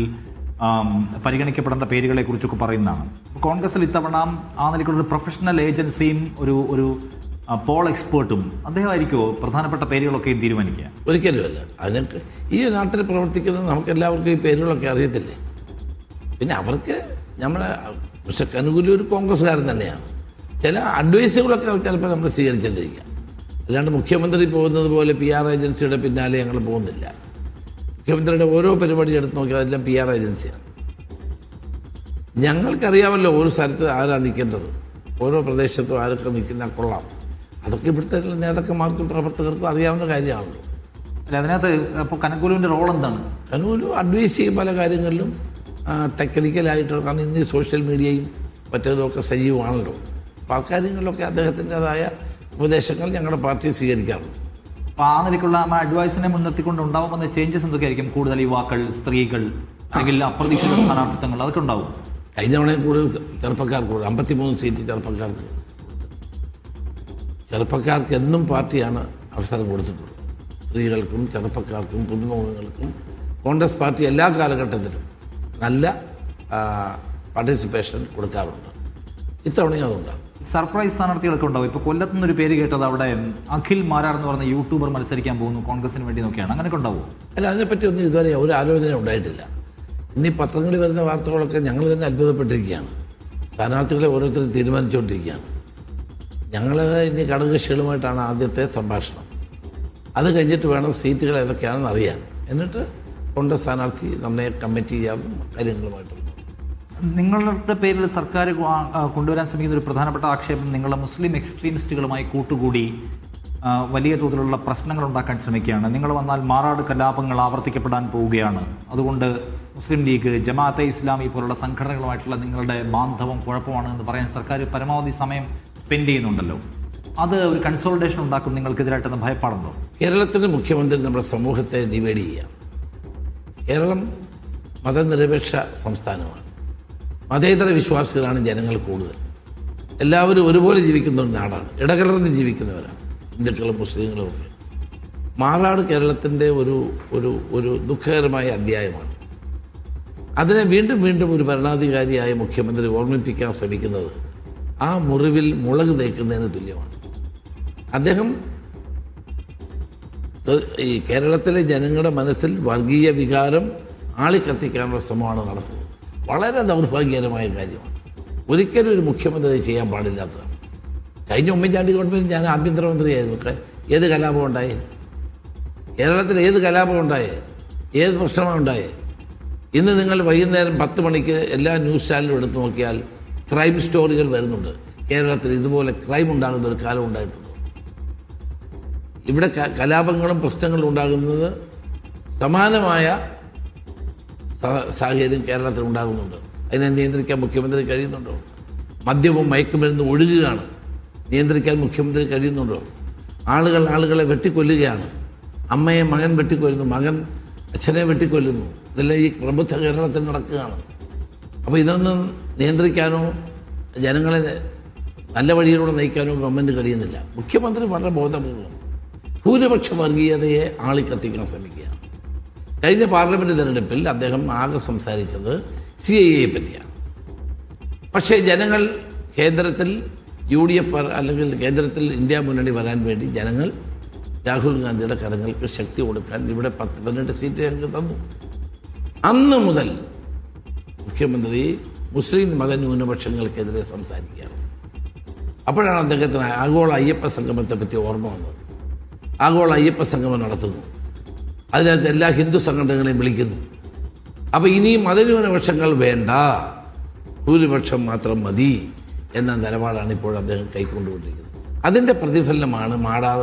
പരിഗണിക്കപ്പെടേണ്ട പേരുകളെക്കുറിച്ചൊക്കെ പറയുന്നതാണ്. കോൺഗ്രസിൽ ഇത്തവണ ആ നിലയ്ക്കുള്ളൊരു പ്രൊഫഷണൽ ഏജൻസിയും ഒരു പോൾ എക്സ്പേർട്ടും അദ്ദേഹമായിരിക്കുമോ പ്രധാനപ്പെട്ട പേരുകളൊക്കെ തീരുമാനിക്കുക? ഒരിക്കലുമല്ല. അതിനൊക്കെ ഈ നാട്ടിൽ പ്രവർത്തിക്കുന്നത് നമുക്കെല്ലാവർക്കും ഈ പേരുകളൊക്കെ അറിയത്തില്ലേ. പിന്നെ അവർക്ക് നമ്മളെ പക്ഷെ കനുകൂലി ഒരു കോൺഗ്രസ്സുകാരൻ തന്നെയാണ്. ചില അഡ്വൈസുകളൊക്കെ ചിലപ്പോൾ നമ്മൾ സ്വീകരിച്ചിട്ടിരിക്കുക. അല്ലാണ്ട് മുഖ്യമന്ത്രി പോകുന്നത് പോലെ PR ഏജൻസിയുടെ പിന്നാലെ ഞങ്ങൾ പോകുന്നില്ല. മുഖ്യമന്ത്രിയുടെ ഓരോ പരിപാടി എടുത്ത് നോക്കിയാൽ അതെല്ലാം PR ഏജൻസിയാണ്. ഞങ്ങൾക്കറിയാമല്ലോ ഓരോ സ്ഥലത്ത് ആരാ നിൽക്കേണ്ടത്, ഓരോ പ്രദേശത്തും ആരൊക്കെ നിൽക്കുന്ന കൊള്ളാം. അതൊക്കെ ഇവിടുത്തെ നേതാക്കന്മാർക്കും പ്രവർത്തകർക്കും അറിയാവുന്ന കാര്യമാണല്ലോ. അല്ല, അതിനകത്ത് അപ്പോൾ കനകൂലുവിൻ്റെ റോൾ എന്താണ്? കനകൂലു അഡ്വൈസ് ചെയ്യും പല കാര്യങ്ങളിലും, ടെക്നിക്കലായിട്ട്. കാരണം ഇന്ന് ഈ സോഷ്യൽ മീഡിയയും മറ്റേതൊക്കെ സജീവമാണല്ലോ. അപ്പോൾ ആ കാര്യങ്ങളിലൊക്കെ അദ്ദേഹത്തിൻ്റെതായ ഉപദേശങ്ങൾ ഞങ്ങളുടെ പാർട്ടി സ്വീകരിക്കാറുണ്ട്. അപ്പോൾ ആ നിലയ്ക്കുള്ള അഡ്വൈസിനെ മുൻനിർത്തിക്കൊണ്ട് ഉണ്ടാവുന്ന ചേഞ്ചസ് എന്തൊക്കെയായിരിക്കും? കൂടുതൽ യുവാക്കൾ, സ്ത്രീകൾ, അല്ലെങ്കിൽ അപ്രതീക്ഷിത സ്ഥാനാർത്ഥിത്വങ്ങൾ, അതൊക്കെ ഉണ്ടാവും. കഴിഞ്ഞ തവണയും കൂടുതൽ ചെറുപ്പക്കാർക്ക് 53 സീറ്റ് ചെറുപ്പക്കാർക്ക് എന്നും പാർട്ടിയാണ് അവസരം കൊടുത്തിട്ടുള്ളത്. സ്ത്രീകൾക്കും ചെറുപ്പക്കാർക്കും പുതുമുഖങ്ങൾക്കും കോൺഗ്രസ് പാർട്ടി എല്ലാ കാലഘട്ടത്തിലും നല്ല പാർട്ടിസിപ്പേഷൻ കൊടുക്കാറുണ്ട്. ഇത്തവണയും അതുണ്ടാകും. സർപ്രൈസ് സ്ഥാനാർത്ഥികളൊക്കെ ഉണ്ടാവും. ഇപ്പോൾ കൊല്ലത്തുനിന്നൊരു പേര് കേട്ടത് അവിടെ അഖിൽ മാരാർ എന്ന് പറഞ്ഞ യൂട്യൂബർ മത്സരിക്കാൻ പോകുന്നു കോൺഗ്രസിന് വേണ്ടി നോക്കിയാണ്. അങ്ങനെയൊക്കെ ഉണ്ടാവും? അല്ല, അതിനെപ്പറ്റി ഒന്നും ഇതുവരെ ഒരു ആലോചന ഉണ്ടായിട്ടില്ല. ഇനി പത്രങ്ങളിൽ വരുന്ന വാർത്തകളൊക്കെ ഞങ്ങൾ തന്നെ അത്ഭുതപ്പെട്ടിരിക്കുകയാണ്. സ്ഥാനാർത്ഥികളെ ഓരോരുത്തരും തീരുമാനിച്ചുകൊണ്ടിരിക്കുകയാണ്. ഞങ്ങൾ ഇനി ഘടകകക്ഷികളുമായിട്ടാണ് ആദ്യത്തെ സംഭാഷണം. അത് കഴിഞ്ഞിട്ട് വേണം സീറ്റുകൾ ഏതൊക്കെയാണെന്ന് അറിയാൻ. എന്നിട്ട് കോൺഗ്രസ് സ്ഥാനാർത്ഥി നിർണ്ണയ കമ്മിറ്റി ചെയ്യാവുന്ന കാര്യങ്ങളുമായിട്ട്. നിങ്ങളുടെ പേരിൽ സർക്കാർ കൊണ്ടുവരാൻ ശ്രമിക്കുന്ന ഒരു പ്രധാനപ്പെട്ട ആക്ഷേപം നിങ്ങളുടെ മുസ്ലിം എക്സ്ട്രീമിസ്റ്റുകളുമായി കൂട്ടുകൂടി വലിയ തോതിലുള്ള പ്രശ്നങ്ങൾ ഉണ്ടാക്കാൻ ശ്രമിക്കുകയാണ്. നിങ്ങൾ വന്നാൽ മാറാട് കലാപങ്ങൾ ആവർത്തിക്കപ്പെടാൻ പോവുകയാണ്. അതുകൊണ്ട് മുസ്ലിം ലീഗ്, ജമാഅത്തെ ഇസ്ലാമി പോലുള്ള സംഘടനകളുമായിട്ടുള്ള നിങ്ങളുടെ ബാന്ധവം കുഴപ്പമാണ് എന്ന് പറയാൻ സർക്കാർ പരമാവധി സമയം സ്പെൻഡ് ചെയ്യുന്നുണ്ടല്ലോ. അത് ഒരു കൺസോളിഡേഷൻ ഉണ്ടാക്കും നിങ്ങൾക്കെതിരായിട്ടെന്ന് ഭയപ്പാടുണ്ടോ? കേരളത്തിൻ്റെ മുഖ്യമന്ത്രി നമ്മുടെ സമൂഹത്തെ ഡിവൈഡ് ചെയ്യുക. കേരളം മതനിരപേക്ഷ സംസ്ഥാനമാണ്. മതേതര വിശ്വാസികളാണ് ജനങ്ങൾ കൂടുതൽ. എല്ലാവരും ഒരുപോലെ ജീവിക്കുന്ന ഒരു നാടാണ്. ഇടകലർന്ന് ജീവിക്കുന്നവരാണ് ഹിന്ദുക്കളും മുസ്ലിങ്ങളും ഒക്കെ. മാറാട് കേരളത്തിൻ്റെ ഒരു ഒരു ഒരു ദുഃഖകരമായ അധ്യായമാണ്. അതിനെ വീണ്ടും വീണ്ടും ഒരു ഭരണാധികാരിയായ മുഖ്യമന്ത്രി ഓർമ്മിപ്പിക്കാൻ ശ്രമിക്കുന്നത് ആ മുറിവിൽ മുളക് തേക്കുന്നതിന് തുല്യമാണ്. അദ്ദേഹം ഈ കേരളത്തിലെ ജനങ്ങളുടെ മനസ്സിൽ വർഗീയ വികാരം ആളിക്കത്തിക്കാനുള്ള ശ്രമമാണ് നടത്തുന്നത്. വളരെ ദൗർഭാഗ്യകരമായ കാര്യമാണ്. ഒരിക്കലും ഒരു മുഖ്യമന്ത്രി ചെയ്യാൻ പാടില്ലാത്തതാണ്. കഴിഞ്ഞ ഉമ്മൻചാണ്ടി ഗവൺമെൻറ് ഞാൻ ആഭ്യന്തരമന്ത്രിയായിരുന്നു. ഏത് കലാപം ഉണ്ടായേ? കേരളത്തിൽ ഏത് കലാപം ഉണ്ടായേ? ഏത് പ്രശ്നമാണ് ഉണ്ടായേ? ഇന്ന് നിങ്ങൾ വൈകുന്നേരം 10 മണിക്ക് എല്ലാ ന്യൂസ് ചാനലും എടുത്തു നോക്കിയാൽ ക്രൈം സ്റ്റോറികൾ വരുന്നുണ്ട്. കേരളത്തിൽ ഇതുപോലെ ക്രൈം ഉണ്ടാകുന്ന ഒരു കാലം ഉണ്ടായിട്ടുണ്ടോ? ഇവിടെ കലാപങ്ങളും പ്രശ്നങ്ങളും ഉണ്ടാകുന്നത് സമാനമായ സാഹചര്യം കേരളത്തിൽ ഉണ്ടാകുന്നുണ്ട്. അതിനെ നിയന്ത്രിക്കാൻ മുഖ്യമന്ത്രി കഴിയുന്നുണ്ടോ? മദ്യവും മയക്കുമരുന്നും ഒഴുകുകയാണ്. നിയന്ത്രിക്കാൻ മുഖ്യമന്ത്രി കഴിയുന്നുണ്ടോ? ആളുകളെ വെട്ടിക്കൊല്ലുകയാണ്. അമ്മയെ മകൻ വെട്ടിക്കൊല്ലുന്നു, മകൻ അച്ഛനെ വെട്ടിക്കൊല്ലുന്നു. ഇതെല്ലാം ഈ പ്രബുദ്ധ കേരളത്തിൽ നടക്കുകയാണ്. അപ്പോൾ ഇതൊന്നും നിയന്ത്രിക്കാനോ ജനങ്ങളെ നല്ല വഴിയിലൂടെ നയിക്കാനോ ഗവൺമെൻറ് കഴിയുന്നില്ല. മുഖ്യമന്ത്രി വളരെ ബോധപൂർവം ഭൂരിപക്ഷ വർഗീയതയെ ആളിക്കത്തിക്കാൻ ശ്രമിക്കുകയാണ്. കഴിഞ്ഞ പാർലമെൻറ്റ് തിരഞ്ഞെടുപ്പിൽ അദ്ദേഹം ആകെ സംസാരിച്ചത് CAA പറ്റിയാണ്. പക്ഷേ ജനങ്ങൾ കേന്ദ്രത്തിൽ UDF അല്ലെങ്കിൽ കേന്ദ്രത്തിൽ ഇന്ത്യ മുന്നണി വരാൻ വേണ്ടി ജനങ്ങൾ രാഹുൽ ഗാന്ധിയുടെ കരങ്ങൾക്ക് ശക്തി കൊടുക്കാൻ ഇവിടെ 18 സീറ്റ് ഞങ്ങൾക്ക് തന്നു. അന്ന് മുതൽ മുഖ്യമന്ത്രി മുസ്ലിം മതന്യൂനപക്ഷങ്ങൾക്കെതിരെ സംസാരിക്കുകയാണ്. അപ്പോഴാണ് അദ്ദേഹത്തിന് ആഗോള അയ്യപ്പ സംഗമത്തെ പറ്റി ഓർമ്മ വന്നത്. ആഗോള അയ്യപ്പ സംഗമം നടത്തുന്നു. അതിനകത്ത് എല്ലാ ഹിന്ദു സംഘടനകളെയും വിളിക്കുന്നു. അപ്പോൾ ഇനിയും മതന്യൂനപക്ഷങ്ങൾ വേണ്ട, ഭൂരിപക്ഷം മാത്രം മതി എന്ന നിലപാടാണ് ഇപ്പോൾ അദ്ദേഹം കൈക്കൊണ്ടുകൊണ്ടിരിക്കുന്നത്. അതിൻ്റെ പ്രതിഫലനമാണ്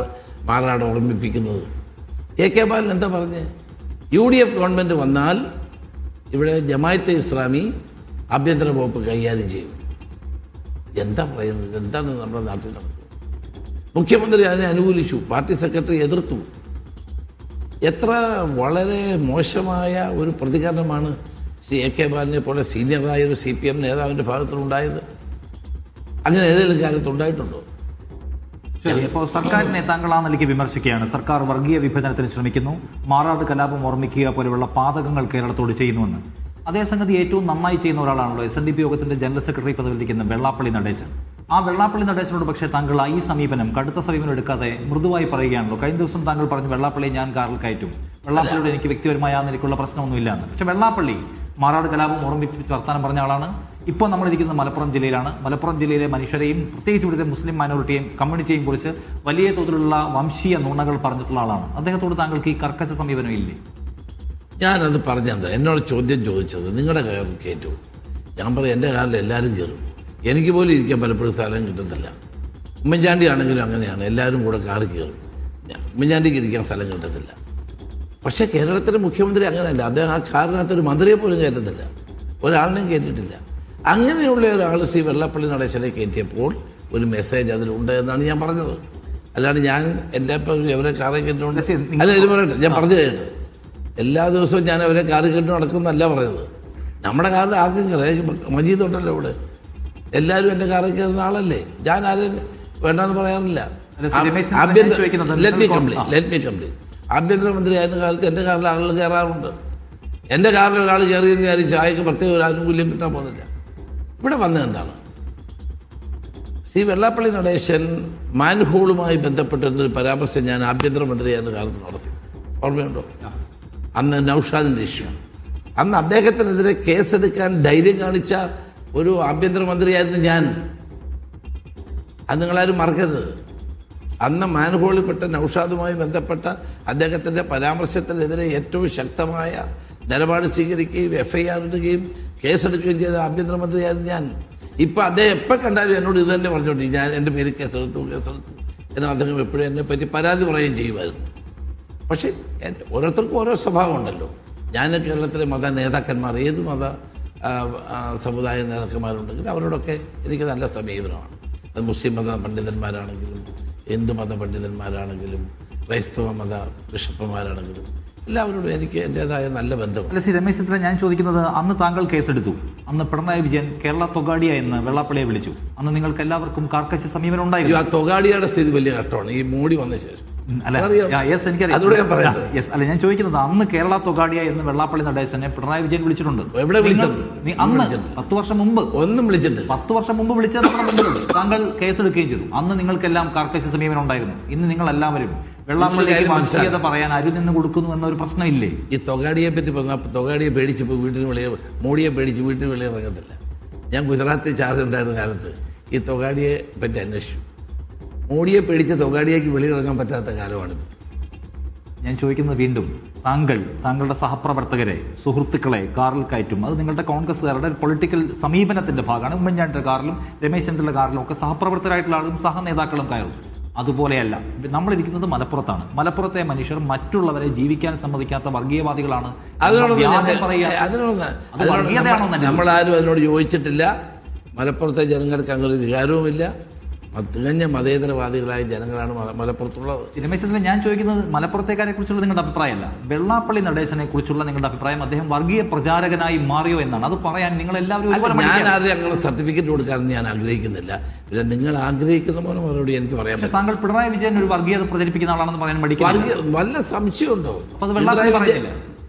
മാറാട് ഓർമ്മിപ്പിക്കുന്നത്. AK ബാലൻ എന്താ പറഞ്ഞ്? UDF ഗവൺമെൻറ് വന്നാൽ ഇവിടെ ജമാഅത്തെ ഇസ്ലാമി ആഭ്യന്തര വകുപ്പ് കൈകാര്യം ചെയ്യും. എന്താ പറയുന്നത്? എന്താണ് നമ്മുടെ നാട്ടിൽ നടക്കുന്നത്? മുഖ്യമന്ത്രി അതിനെ അനുകൂലിച്ചു, പാർട്ടി സെക്രട്ടറി എതിർത്തു. എത്ര വളരെ മോശമായ ഒരു പ്രതികരണമാണ് AK ബാലനെ പോലെ സീനിയറായ ഒരു CPM നേതാവിൻ്റെ ഭാഗത്തുനിന്നുണ്ടായത്. അങ്ങനെ ഏതെങ്കിലും കാലത്ത് ഉണ്ടായിട്ടുണ്ടോ? ശരി, ഇപ്പോൾ സർക്കാരിനെ താങ്കൾ ആ നിലയ്ക്ക് വിമർശിക്കുകയാണ്. സർക്കാർ വർഗീയ വിഭജനത്തിന് ശ്രമിക്കുന്നു, മാറാട് കലാപം ഓർമ്മിക്കുക പോലെയുള്ള പാതകങ്ങൾ കേരളത്തോട് ചെയ്യുന്നുവെന്ന്. അതേസംഗതി ഏറ്റവും നന്നായി ചെയ്യുന്ന ഒരാളാണല്ലോ SNDP യോഗത്തിന്റെ ജനറൽ സെക്രട്ടറി പദവിയിലിരിക്കുന്ന വെള്ളാപ്പള്ളി നടേശൻ. ആ വെള്ളാപ്പള്ളി നടേശനോട് പക്ഷേ താങ്കൾ ഈ സമീപനം, കടുത്ത സമീപനം എടുക്കാതെ മൃദുവായി പറയുകയാണല്ലോ. കഴിഞ്ഞ ദിവസം താങ്കൾ പറഞ്ഞു വെള്ളാപ്പള്ളി ഞാൻ കാറിൽ കയറ്റും, വെള്ളാപ്പള്ളിയോട് എനിക്ക് വ്യക്തിപരമായ ആ നിലയ്ക്കുള്ള പ്രശ്നമൊന്നുമില്ലാന്ന്. പക്ഷെ വെള്ളാപ്പള്ളി മാറാട് കലാപം ഓർമ്മിപ്പിച്ച് വർത്താനം പറഞ്ഞ ആളാണ്. ഇപ്പോൾ നമ്മളിരിക്കുന്നത് മലപ്പുറം ജില്ലയിലാണ്. മലപ്പുറം ജില്ലയിലെ മനുഷ്യരെയും പ്രത്യേകിച്ച് ഇവിടുത്തെ മുസ്ലിം മൈനോറിറ്റിയെയും കമ്മ്യൂണിറ്റിയെയും കുറിച്ച് വലിയ തോതിലുള്ള വംശീയ നുണകൾ പറഞ്ഞിട്ടുള്ള ആളാണ്. അദ്ദേഹത്തോട് താങ്കൾക്ക് ഈ കർക്കശ സമീപനം ഇല്ലേ? ഞാനത് പറഞ്ഞത് എന്നോട് ചോദ്യം ചോദിച്ചത് നിങ്ങളുടെ കാറിൽ കയറ്റു. ഞാൻ പറയും എൻ്റെ കാറിൽ എല്ലാവരും കയറും. എനിക്ക് പോലും ഇരിക്കാൻ പലപ്പോഴും സ്ഥലം കിട്ടുന്നില്ല. ഉമ്മൻചാണ്ടി ആണെങ്കിലും അങ്ങനെയാണ്, എല്ലാവരും കൂടെ കാറിൽ കയറും. ഉമ്മൻചാണ്ടിക്ക് ഇരിക്കാൻ സ്ഥലം കിട്ടത്തില്ല. പക്ഷേ കേരളത്തിലെ മുഖ്യമന്ത്രി അങ്ങനെയല്ല. അദ്ദേഹം ആ കാറിനകത്ത് ഒരു മന്ത്രിയെ പോലും കയറ്റത്തില്ല, ഒരാളിനെയും കയറ്റിയിട്ടില്ല. അങ്ങനെയുള്ള ഒരാൾ ശ്രീ വെള്ളാപ്പള്ളി നടേശനെ കയറ്റിയപ്പോൾ ഒരു മെസ്സേജ് അതിലുണ്ട് എന്നാണ് ഞാൻ പറഞ്ഞത്. അല്ലാണ്ട് ഞാൻ എൻ്റെ ഇപ്പം അവരെ കാറിൽ കയറ്റുകൊണ്ട് അല്ല, ഇത് പറയട്ടെ, ഞാൻ പറഞ്ഞു കേട്ട് എല്ലാ ദിവസവും ഞാൻ അവരെ കാറിൽ കയറ്റി നടക്കുന്നല്ല പറയുന്നത്. നമ്മുടെ കാറിൽ ആർക്കും കയറാം. മജീദ് ഉണ്ടല്ലോ ഇവിടെ, എല്ലാവരും എൻ്റെ കാറിൽ കയറുന്ന ആളല്ലേ. ഞാൻ ആരും വേണ്ടെന്ന് പറയാറില്ല. Let me complete. ആഭ്യന്തരമന്ത്രി ആയിരുന്ന കാലത്ത് എൻ്റെ കാറിൽ ആളുകൾ കയറാറുണ്ട്. എൻ്റെ കാറിൽ ഒരാൾ കയറിയെന്ന് വിചാരിച്ച് ചായക്ക് പ്രത്യേക ഒരു ആനുകൂല്യം കിട്ടാൻ പോകുന്നില്ല. ഇവിടെ വന്നത് എന്താണ്? ശ്രീ വെള്ളാപ്പള്ളി നടേശൻ മാൻഹോളുമായി ബന്ധപ്പെട്ടിരുന്നൊരു പരാമർശം ഞാൻ ആഭ്യന്തരമന്ത്രിയായിരുന്ന കാലത്ത് നടത്തി, ഓർമ്മയുണ്ടോ? അന്ന് നൗഷാദിൻ്റെ ഇഷ്യൂ. അന്ന് അദ്ദേഹത്തിനെതിരെ കേസെടുക്കാൻ ധൈര്യം കാണിച്ച ഒരു ആഭ്യന്തരമന്ത്രിയായിരുന്നു ഞാൻ. അത് നിങ്ങളാരും മറക്കരുത്. അന്ന് മാൻഹോളിൽപ്പെട്ട നൗഷാദുമായി ബന്ധപ്പെട്ട അദ്ദേഹത്തിൻ്റെ പരാമർശത്തിനെതിരെ ഏറ്റവും ശക്തമായ നിലപാട് സ്വീകരിക്കുകയും FIR ഇടുകയും കേസെടുക്കുകയും ചെയ്ത ആഭ്യന്തരമന്ത്രിയായിരുന്നു ഞാൻ. ഇപ്പം അദ്ദേഹം എപ്പോൾ കണ്ടാലും എന്നോട് ഇത് തന്നെ പറഞ്ഞോണ്ടി, ഞാൻ എൻ്റെ പേര് കേസെടുത്തു എന്നാൽ അദ്ദേഹം എപ്പോഴും എന്നെ പറ്റി പരാതി പറയുകയും ചെയ്യുമായിരുന്നു. പക്ഷേ ഓരോരുത്തർക്കും ഓരോ സ്വഭാവമുണ്ടല്ലോ. ഞാൻ കേരളത്തിലെ മത നേതാക്കന്മാർ, ഏത് മത സമുദായ നേതാക്കന്മാരുണ്ടെങ്കിലും അവരോടൊക്കെ എനിക്ക് നല്ല സമീപനമാണ്. അത് മുസ്ലിം മത പണ്ഡിതന്മാരാണെങ്കിലും ഹിന്ദു മത പണ്ഡിതന്മാരാണെങ്കിലും ക്രൈസ്തവ മത ബിഷപ്പന്മാരാണെങ്കിലും എല്ലാവരോടും എനിക്ക് എൻ്റെതായ നല്ല ബന്ധമാണ്. അല്ല, ശ്രീ രമേശ് ചെന്നിത്തല, ഞാൻ ചോദിക്കുന്നത്, അന്ന് താങ്കൾ കേസെടുത്തു, അന്ന് പിണറായി വിജയൻ കേരള തൊഗാഡിയ എന്ന് വെള്ളാപ്പള്ളിയെ വിളിച്ചു, അന്ന് നിങ്ങൾക്ക് എല്ലാവർക്കും കാർക്കശ്യ സമീപനം ഉണ്ടായിരുന്നു. ആ തൊഗാഡിയുടെ സ്ഥിതി വലിയ കഷ്ടമാണ് ഈ മോഡി വന്ന ശേഷം. അല്ല, ഞാൻ ചോദിക്കുന്നത്, അന്ന് കേരള തൊഗാഡിയ എന്ന് വെള്ളാപ്പള്ളി നടേശനെ പിണറായി വിജയൻ വിളിച്ചിട്ടുണ്ട്. എവിടെ വിളിച്ചത്? അന്ന് 10 വർഷം മുമ്പ്. ഒന്നും വിളിച്ചിട്ട് 10 വർഷം മുമ്പ് വിളിച്ചത് താങ്കൾ കേസെടുക്കുകയും ചെയ്തു. അന്ന് നിങ്ങൾക്കെല്ലാം കാർക്കശ്യ സമീപനം ഉണ്ടായിരുന്നു. ഇന്ന് നിങ്ങൾ എല്ലാവരും വെള്ളാപ്പള്ളിക്ക് വംശീയത പറയാൻ അരുനിന്ന് കൊടുക്കുന്നു എന്നൊരു പ്രശ്നമില്ലേ? ഈ തൊഗാഡിയെ പറ്റി പറഞ്ഞാൽ തൊഗാഡിയെ പേടിച്ചപ്പോൾ വീട്ടിന് വെളിയെ, മോഡിയെ പേടിച്ച് വീട്ടിന് വെളിയെ ഇറങ്ങത്തില്ല. ഞാൻ ഗുജറാത്തിൽ ചാർജ് ഉണ്ടായിരുന്ന കാലത്ത് ഈ തൊഗാഡിയെ പറ്റി അന്വേഷിച്ചു. മോഡിയെ പേടിച്ച് തൊഗാഡിയേക്ക് വെളിയിറങ്ങാൻ പറ്റാത്ത കാലമാണിത്. ഞാൻ ചോദിക്കുന്നത് വീണ്ടും, താങ്കളുടെ സഹപ്രവർത്തകരെ, സുഹൃത്തുക്കളെ കാറിൽ കയറ്റും, അത് നിങ്ങളുടെ കോൺഗ്രസ്സുകാരുടെ പൊളിറ്റിക്കൽ സമീപനത്തിന്റെ ഭാഗമാണ്. ഉമ്മൻചാണ്ടിയുടെ കാറിലും രമേശ് ചെന്നിത്തല കാറിലും ഒക്കെ സഹപ്രവർത്തകരായിട്ടുള്ള ആളും സഹനേതാക്കളും കയറും. അതുപോലെയല്ല, നമ്മളിരിക്കുന്നത് മലപ്പുറത്താണ്. മലപ്പുറത്തെ മനുഷ്യർ മറ്റുള്ളവരെ ജീവിക്കാൻ സമ്മതിക്കാത്ത വർഗീയവാദികളാണ്. നമ്മളാരും അതിനോട് യോജിച്ചിട്ടില്ല. മലപ്പുറത്തെ ജനങ്ങൾക്ക് അങ്ങനെ വികാരവുമില്ല. തികഞ്ഞ മതേതരവാദികളായ ജനങ്ങളാണ് മലപ്പുറത്തുള്ളത്. രമേശ് ചെന്നിത്തല, ഞാൻ ചോദിക്കുന്നത് മലപ്പുറത്തേക്കാരെ കുറിച്ചുള്ള നിങ്ങളുടെ അഭിപ്രായമല്ല, വെള്ളാപ്പള്ളി നടേശനെ കുറിച്ചുള്ള നിങ്ങളുടെ അഭിപ്രായം. അദ്ദേഹം വർഗീയ പ്രചാരകനായി മാറിയോ എന്നാണ്. അത് പറയാൻ നിങ്ങൾ എല്ലാവരും ഞാൻ ആരും അങ്ങനെ സർട്ടിഫിക്കറ്റ് കൊടുക്കാനൊന്നും ഞാൻ ആഗ്രഹിക്കുന്നില്ല. പിന്നെ നിങ്ങൾ ആഗ്രഹിക്കുന്ന പോലെ മറുപടി എനിക്ക് പറയാൻ പറ്റും. താങ്കൾ പിണറായി വിജയൻ ഒരു വർഗീയത പ്രചരിപ്പിക്കുന്ന ആളാണെന്ന് പറയാൻ മടിക്കില്ല. വല്ല സംശയമുണ്ടോ?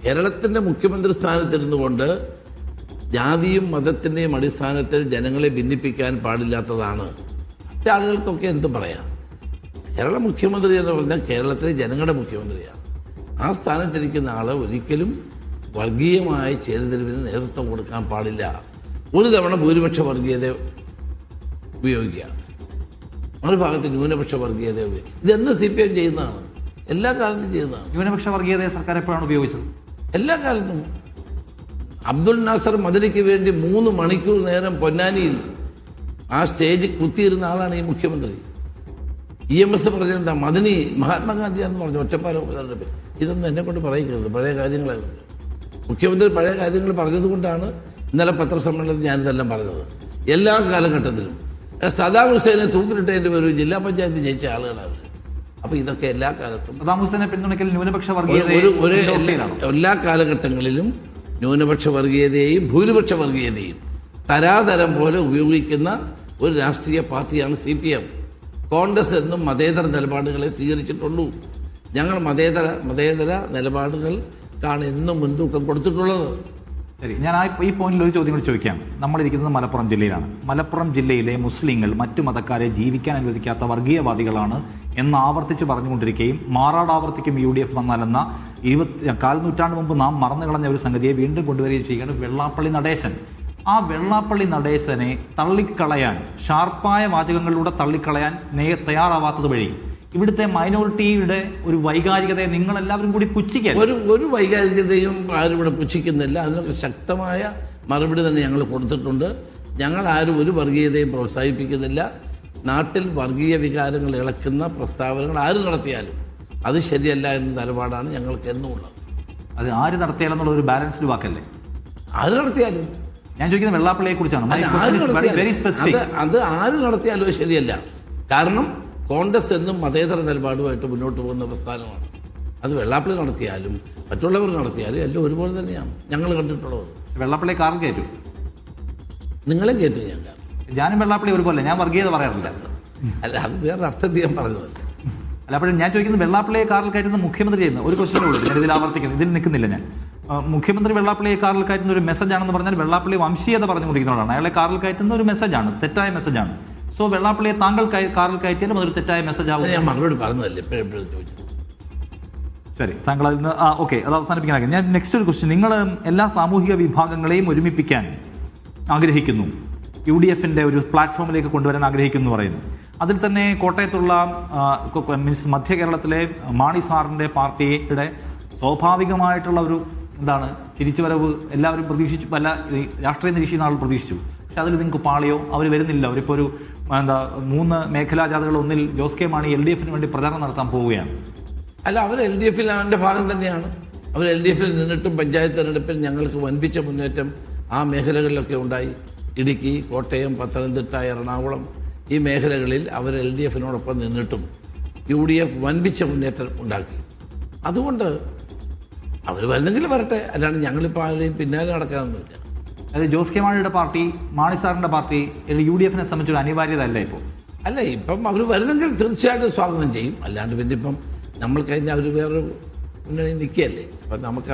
കേരളത്തിന്റെ മുഖ്യമന്ത്രി സ്ഥാനത്തിരുന്നു കൊണ്ട് ജാതിയും മതത്തിന്റെയും അടിസ്ഥാനത്തിൽ ജനങ്ങളെ ഭിന്നിപ്പിക്കാൻ പാടില്ലാത്തതാണ്. ആളുകൾക്കൊക്കെ എന്ത് പറയാം. കേരള മുഖ്യമന്ത്രി എന്ന് പറഞ്ഞാൽ കേരളത്തിലെ ജനങ്ങളുടെ മുഖ്യമന്ത്രിയാണ്. ആ സ്ഥാനത്തിരിക്കുന്ന ആൾ ഒരിക്കലും വർഗീയമായ ചേരിതിരിവിന് നേതൃത്വം കൊടുക്കാൻ പാടില്ല. ഒരു തവണ ഭൂരിപക്ഷ വർഗീയത ഉപയോഗിക്കുക, മറുഭാഗത്ത് ന്യൂനപക്ഷ വർഗീയത ഉപയോഗിക്കുക. ഇതെന്ന് CPM ചെയ്യുന്നതാണ്, എല്ലാ കാലത്തും ചെയ്യുന്നതാണ്. ന്യൂനപക്ഷ വർഗീയതയെ സർക്കാർ എപ്പോഴാണ് ഉപയോഗിച്ചത്? എല്ലാ കാലത്തും. അബ്ദുൽ നാസർ മദനിക്ക് വേണ്ടി 3 മണിക്കൂർ നേരം പൊന്നാനിയിൽ ആ സ്റ്റേജിൽ കുത്തിയിരുന്ന ആളാണ് ഈ മുഖ്യമന്ത്രി. EMS പറഞ്ഞെന്താ, മദനി മഹാത്മാഗാന്ധിയാണെന്ന് പറഞ്ഞു. ഒറ്റപ്പാലം ഇതൊന്നും എന്നെ കൊണ്ട് പറയിക്കരുത്. പഴയ കാര്യങ്ങളായിരുന്നു. മുഖ്യമന്ത്രി പഴയ കാര്യങ്ങൾ പറഞ്ഞത് കൊണ്ടാണ് ഇന്നലെ പത്രസമ്മേളനത്തിൽ ഞാനിതെല്ലാം പറഞ്ഞത്. എല്ലാ കാലഘട്ടത്തിലും സദാം ഹുസൈനെ തൂക്കിലിട്ടതിൻ്റെ ഒരു ജില്ലാ പഞ്ചായത്ത് ജയിച്ച ആളുകളാണ്. അപ്പോൾ ഇതൊക്കെ എല്ലാ കാലത്തും സദാം ഹുസൈനെ പിന്തുണയ്ക്കൽ ന്യൂനപക്ഷ എല്ലാ കാലഘട്ടങ്ങളിലും ന്യൂനപക്ഷ വർഗീയതയെയും ഭൂരിപക്ഷ വർഗീയതയും തരാതരം പോലെ ഉപയോഗിക്കുന്ന ഒരു രാഷ്ട്രീയ പാർട്ടിയാണ് CPM. കോൺഗ്രസ് എന്നും മതേതര നിലപാടുകളെ സ്വീകരിച്ചിട്ടുള്ളൂ. ഞങ്ങൾ മതേതര നിലപാടുകൾക്കാണ് എന്നും മുൻതൂക്കം കൊടുത്തിട്ടുള്ളത്. ശരി, ഞാൻ ഈ പോയിന്റിൽ ഒരു ചോദ്യം കൂടി ചോദിക്കാം. നമ്മളിരിക്കുന്നത് മലപ്പുറം ജില്ലയിലാണ്. മലപ്പുറം ജില്ലയിലെ മുസ്ലിങ്ങൾ മറ്റു മതക്കാരെ ജീവിക്കാൻ അനുവദിക്കാത്ത വർഗീയവാദികളാണ് എന്ന് ആവർത്തിച്ച് പറഞ്ഞുകൊണ്ടിരിക്കുകയും മാറാടാവർത്തിക്കും UDF വന്നാലെന്ന 4 നൂറ്റാണ്ട് മുമ്പ് നാം മറന്നു കളഞ്ഞ ഒരു സംഗതിയെ വീണ്ടും കൊണ്ടുവരികയും ചെയ്യുകയാണ് വെള്ളാപ്പള്ളി നടേശൻ. ആ വെള്ളാപ്പള്ളി നടേശനെ തള്ളിക്കളയാൻ, ഷാർപ്പായ വാചകങ്ങളിലൂടെ തള്ളിക്കളയാൻ തയ്യാറാവാത്തത് വഴി ഇവിടുത്തെ മൈനോറിറ്റിയുടെ ഒരു വൈകാരികതയെ നിങ്ങൾ എല്ലാവരും കൂടി പുച്ഛിക്കാൻ. ഒരു വൈകാരികതയും ആരും ഇവിടെ പുച്ഛിക്കുന്നില്ല. അതിനൊക്കെ ശക്തമായ മറുപടി തന്നെ ഞങ്ങൾ കൊടുത്തിട്ടുണ്ട്. ഞങ്ങൾ ആരും ഒരു വർഗീയതയും പ്രോത്സാഹിപ്പിക്കുന്നില്ല. നാട്ടിൽ വർഗീയ വികാരങ്ങൾ ഇളക്കുന്ന പ്രസ്താവനകൾ ആര് നടത്തിയാലും അത് ശരിയല്ല എന്ന നിലപാടാണ് ഞങ്ങൾക്ക് എന്നുമുള്ളത്. അത് ആര് നടത്തിയാലെന്നുള്ള ഒരു ബാലൻസ്ഡ് വാക്കല്ലേ? ആര് നടത്തിയാലും. ഞാൻ ചോദിക്കുന്നത് വെള്ളാപ്പള്ളിയെ കുറിച്ചാണ്. അത് ആര് നടത്തിയാലും ശരിയല്ല. കാരണം കോൺഗ്രസ് എന്നും മതേതര നിലപാടുമായിട്ട് മുന്നോട്ട് പോകുന്ന പ്രസ്ഥാനമാണ്. അത് വെള്ളാപ്പള്ളി നടത്തിയാലും മറ്റുള്ളവർ നടത്തിയാലും എല്ലാം ഒരുപോലെ തന്നെയാണ് ഞങ്ങൾ കണ്ടിട്ടുള്ളത്. വെള്ളാപ്പള്ളി കാറിൽ കയറ്റും, നിങ്ങളെ കയറ്റും. ഞാനും വെള്ളാപ്പള്ളി ഒരുപോലെ, ഞാൻ വർഗീയത പറയാറില്ല. അല്ല, അത് വേറെ അർത്ഥത്തിൽ ഞാൻ പറഞ്ഞത്. അല്ല, അപ്പോഴും ഞാൻ ചോദിക്കുന്നത് വെള്ളാപ്പള്ളിയെ കാറിൽ കയറ്റുന്ന മുഖ്യമന്ത്രി ചെയ്യുന്ന ഒരു ക്വസ്റ്റ്യനേ ഉള്ളൂ. ഞാൻ ഇതിൽ ആവർത്തിക്കുന്നത്, ഇതിൽ നിൽക്കുന്നില്ല ഞാൻ. മുഖ്യമന്ത്രി വെള്ളാപ്പള്ളിയെ കാറിൽ കയറ്റുന്ന ഒരു മെസ്സേജാണെന്ന് പറഞ്ഞാൽ വെള്ളാപ്പള്ളി വംശീയത പറഞ്ഞുകൊണ്ടിരിക്കുന്നതാണ്. അയാളെ കാറിൽ കയറ്റുന്ന ഒരു മെസ്സേജാണ്, തെറ്റായ മെസ്സേജാണ്. സോ വെള്ളാപ്പള്ളിയെ താങ്കൾ കാറിൽ കയറ്റിയാലും അതൊരു തെറ്റായ മെസ്സേജ് ആവും. ഞാൻ മറുപടി പറഞ്ഞതല്ലേ എപ്പോഴും ചോദിച്ചത്. ശരി, താങ്കൾ അതിൽ നിന്ന് ഓക്കെ, അത് അവസാനിപ്പിക്കാനാകും. ഞാൻ നെക്സ്റ്റ് ഒരു ക്വസ്റ്റ്യൻ. നിങ്ങൾ എല്ലാ സാമൂഹിക വിഭാഗങ്ങളെയും ഒരുമിപ്പിക്കാൻ ആഗ്രഹിക്കുന്നു, UDFന്റെ ഒരു പ്ലാറ്റ്ഫോമിലേക്ക് കൊണ്ടുവരാൻ ആഗ്രഹിക്കുന്നു എന്ന് പറയുന്നു. അതിൽ തന്നെ കോട്ടയത്തുള്ള മീൻസ് മധ്യ കേരളത്തിലെ മാണി സാറിൻ്റെ പാർട്ടിയുടെ സ്വാഭാവികമായിട്ടുള്ള ഒരു എന്താണ് തിരിച്ചുവരവ് എല്ലാവരും പ്രതീക്ഷിച്ചു, പല രാഷ്ട്രീയ നിരീക്ഷിക്കുന്ന ആളുകൾ പ്രതീക്ഷിച്ചു. പക്ഷെ അതിൽ നിങ്ങൾക്ക് പാളിയോ, അവർ വരുന്നില്ല. അവരിപ്പോൾ ഒരു 3 മേഖലാ ജാഥകൾ ഒന്നിൽ ജോസ് കെ മാണി LDFന് വേണ്ടി പ്രചാരണം നടത്താൻ പോവുകയാണ്. അല്ല, അവർ LDFിൽ അവൻ്റെ ഭാഗം തന്നെയാണ്. അവർ LDFിൽ നിന്നിട്ടും പഞ്ചായത്ത് തെരഞ്ഞെടുപ്പിൽ ഞങ്ങൾക്ക് വൻപിച്ച മുന്നേറ്റം ആ മേഖലകളിലൊക്കെ ഉണ്ടായി. ഇടുക്കി, കോട്ടയം, പത്തനംതിട്ട, എറണാകുളം ഈ മേഖലകളിൽ അവർ LDFിനോടൊപ്പം നിന്നിട്ടും UDF വൻപിച്ച മുന്നേറ്റം ഉണ്ടാക്കി. അതുകൊണ്ട് അവർ വരുന്നെങ്കിൽ വരട്ടെ, അല്ലാണ്ട് ഞങ്ങളിപ്പോൾ ആരുടെയും പിന്നാലെ നടക്കാനൊന്നുമില്ല. അതായത് ജോസ് കെ മാണിയുടെ പാർട്ടി, മാണി സാറിൻ്റെ പാർട്ടി UDFനെ സംബന്ധിച്ചൊരു അനിവാര്യത അല്ല ഇപ്പോൾ. അല്ല, ഇപ്പം അവർ വരുന്നെങ്കിൽ തീർച്ചയായിട്ടും സ്വാഗതം ചെയ്യും. അല്ലാണ്ട് പിന്നെ ഇപ്പം നമ്മൾ കഴിഞ്ഞ അവർ വേറൊരു മുന്നണി നിൽക്കുകയല്ലേ. അപ്പം നമുക്ക്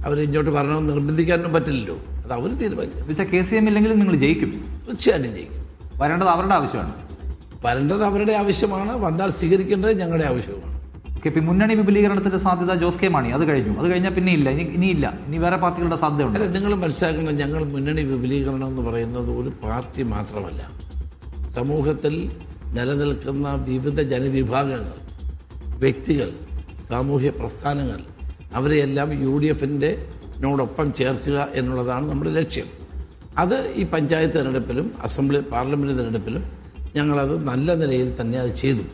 അവരിങ്ങോട്ട് വരണമെന്ന് നിർബന്ധിക്കാനൊന്നും പറ്റില്ലല്ലോ. അത് അവർ തീരുമാനിക്കും. KCM ഇല്ലെങ്കിലും നിങ്ങൾ ജയിക്കും, തീർച്ചയായിട്ടും ജയിക്കും. വരേണ്ടത് അവരുടെ ആവശ്യമാണ്. വരേണ്ടത് അവരുടെ ആവശ്യമാണ്, വന്നാൽ സ്വീകരിക്കേണ്ടത് ഞങ്ങളുടെ ആവശ്യമാണ്. ഓക്കെ, ഇപ്പം മുന്നണി വിപുലീകരണത്തിന്റെ സാധ്യത ജോസ് കെ മാണി, അത് കഴിഞ്ഞാൽ പിന്നെ ഇല്ല, ഇനിയില്ല, ഇനി വേറെ പാർട്ടികളുടെ സാധ്യതയുണ്ട്. അല്ല, നിങ്ങൾ മനസ്സിലാക്കണം, ഞങ്ങൾ മുന്നണി വിപുലീകരണം എന്ന് പറയുന്നത് ഒരു പാർട്ടി മാത്രമല്ല. സമൂഹത്തിൽ നിലനിൽക്കുന്ന വിവിധ ജനവിഭാഗങ്ങൾ, വ്യക്തികൾ, സാമൂഹ്യ പ്രസ്ഥാനങ്ങൾ, അവരെയെല്ലാം UDFനോടൊപ്പം ചേർക്കുക എന്നുള്ളതാണ് നമ്മുടെ ലക്ഷ്യം. അത് ഈ പഞ്ചായത്ത് തിരഞ്ഞെടുപ്പിലും പാർലമെൻറ്റ് തിരഞ്ഞെടുപ്പിലും ഞങ്ങളത് നല്ല നിലയിൽ തന്നെ അത് ചെയ്തു.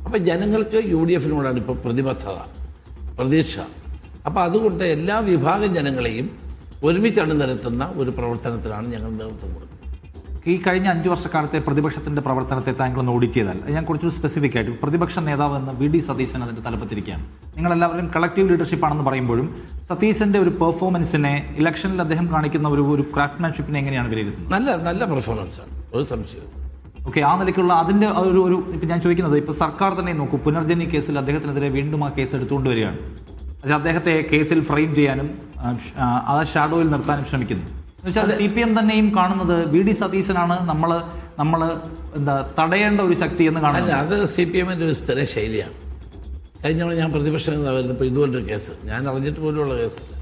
അപ്പം ജനങ്ങൾക്ക് UDFനോടാണ് ഇപ്പോൾ പ്രതിബദ്ധത, പ്രതീക്ഷ. അപ്പോൾ അതുകൊണ്ട് എല്ലാ വിഭാഗം ജനങ്ങളെയും ഒരുമിച്ചാണ് നിരത്തുന്ന ഒരു പ്രവർത്തനത്തിലാണ് ഞങ്ങൾ നേതൃത്വം കൊടുക്കുന്നത്. ഈ കഴിഞ്ഞ 5 വർഷക്കാലത്തെ പ്രതിപക്ഷത്തിന്റെ പ്രവർത്തനത്തെ താങ്കളൊന്ന് ഓഡിറ്റ് ചെയ്താൽ, ഞാൻ കുറച്ച് സ്പെസിഫിക് ആയിട്ട് പ്രതിപക്ഷ നേതാവ് എന്ന് VD സതീശൻ അതിന്റെ തലപ്പത്തിരിക്കുകയാണ്. നിങ്ങളെല്ലാവരും കളക്റ്റീവ് ലീഡർഷിപ്പ് ആണെന്ന് പറയുമ്പോഴും സതീശന്റെ ഒരു പെർഫോമൻസിനെ, ഇലക്ഷനിൽ അദ്ദേഹം കാണിക്കുന്ന ഒരു ക്രാഫ്റ്റ്മാൻഷിപ്പിനെ എങ്ങനെയാണ് വിലയിരുത്തുന്നത്? നല്ല പെർഫോമൻസാണ്, ഒരു സംശയവും. ഓക്കെ, ആ നിലയ്ക്കുള്ള അതിന്റെ ഒരു ഇപ്പം ഞാൻ ചോദിക്കുന്നത്, ഇപ്പോൾ സർക്കാർ തന്നെ നോക്കൂ, പുനർജനി കേസിൽ അദ്ദേഹത്തിനെതിരെ വീണ്ടും ആ കേസ് എടുത്തുകൊണ്ട് വരികയാണ്. പക്ഷേ അദ്ദേഹത്തെ കേസിൽ ഫ്രെയിം ചെയ്യാനും ആ ഷാഡോയിൽ നിർത്താനും ശ്രമിക്കുന്നു. എന്നുവെച്ചാൽ CPM തന്നെയും കാണുന്നത് VD സതീശനാണ് നമ്മൾ തടയേണ്ട ഒരു ശക്തി എന്ന് കാണുന്നത്. അല്ല, അത് CPMന്റെ ഒരു സ്ഥിര ശൈലിയാണ്. കഴിഞ്ഞ ഞാൻ പ്രതിപക്ഷ നേതാവായിരുന്നപ്പോൾ ഇതുപോലൊരു കേസ് ഞാൻ അറിഞ്ഞിട്ട് പോലുമുള്ള കേസല്ല,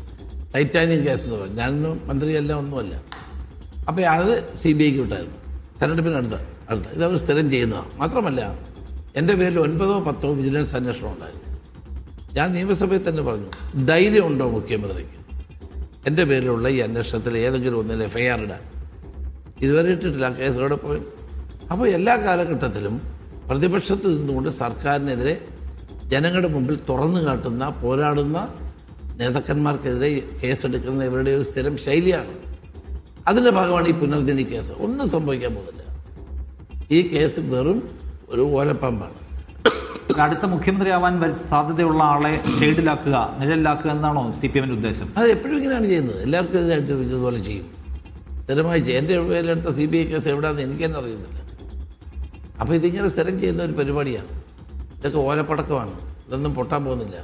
ടൈറ്റാനിയം കേസ് എന്ന് പറഞ്ഞു. ഞാനൊന്നും മന്ത്രിയല്ല, ഒന്നുമല്ല. അപ്പോൾ അത് CBIക്ക് വിട്ടായിരുന്നു. തെരഞ്ഞെടുപ്പിന് ഇതവർ സ്ഥിരം ചെയ്യുന്നതാണ്. മാത്രമല്ല, എൻ്റെ പേരിൽ 9-ഓ 10-ഓ വിജിലൻസ് അന്വേഷണം ഉണ്ടായിരുന്നു. ഞാൻ നിയമസഭയിൽ തന്നെ പറഞ്ഞു, ധൈര്യമുണ്ടോ മുഖ്യമന്ത്രിക്ക് എൻ്റെ പേരിലുള്ള ഈ അന്വേഷണത്തിൽ ഏതെങ്കിലും ഒന്നിൽ FIR ഇടാൻ? ഇതുവരെ ഇട്ടിട്ടില്ല, കേസ് അവിടെ പോയി. അപ്പോൾ എല്ലാ കാലഘട്ടത്തിലും പ്രതിപക്ഷത്ത് നിന്നുകൊണ്ട് സർക്കാരിനെതിരെ ജനങ്ങളുടെ മുമ്പിൽ തുറന്നു കാട്ടുന്ന, പോരാടുന്ന നേതാക്കന്മാർക്കെതിരെ കേസെടുക്കുന്ന ഇവരുടെ ഒരു സ്ഥിരം ശൈലിയാണ്. അതിൻ്റെ ഭാഗമാണ് ഈ പുനർജനി കേസ്. ഒന്നും സംഭവിക്കാൻ പോകുന്നില്ല. ഈ കേസ് വെറും ഒരു ഓലപ്പമ്പാണ്. അടുത്ത മുഖ്യമന്ത്രിയാവാൻ സാധ്യതയുള്ള ആളെ ഷെയ്ഡിലാക്കുക, നിഴലിലാക്കുക എന്നാണോ CPMന്റെ ഉദ്ദേശം? അത് എപ്പോഴും ഇങ്ങനെയാണ് ചെയ്യുന്നത്. എല്ലാവർക്കും എതിരായിട്ട് ഇതുപോലെ ചെയ്യും, സ്ഥിരമായി ചെയ്യും. എൻ്റെ പേരിലെടുത്ത CBI കേസ് എവിടെയാണെന്ന് എനിക്ക് തന്നെ അറിയുന്നില്ല. അപ്പോൾ ഇതിങ്ങനെ സ്ഥിരം ചെയ്യുന്ന ഒരു പരിപാടിയാണ്. ഇതൊക്കെ ഓലപ്പടക്കമാണ്, ഇതൊന്നും പൊട്ടാൻ പോകുന്നില്ല.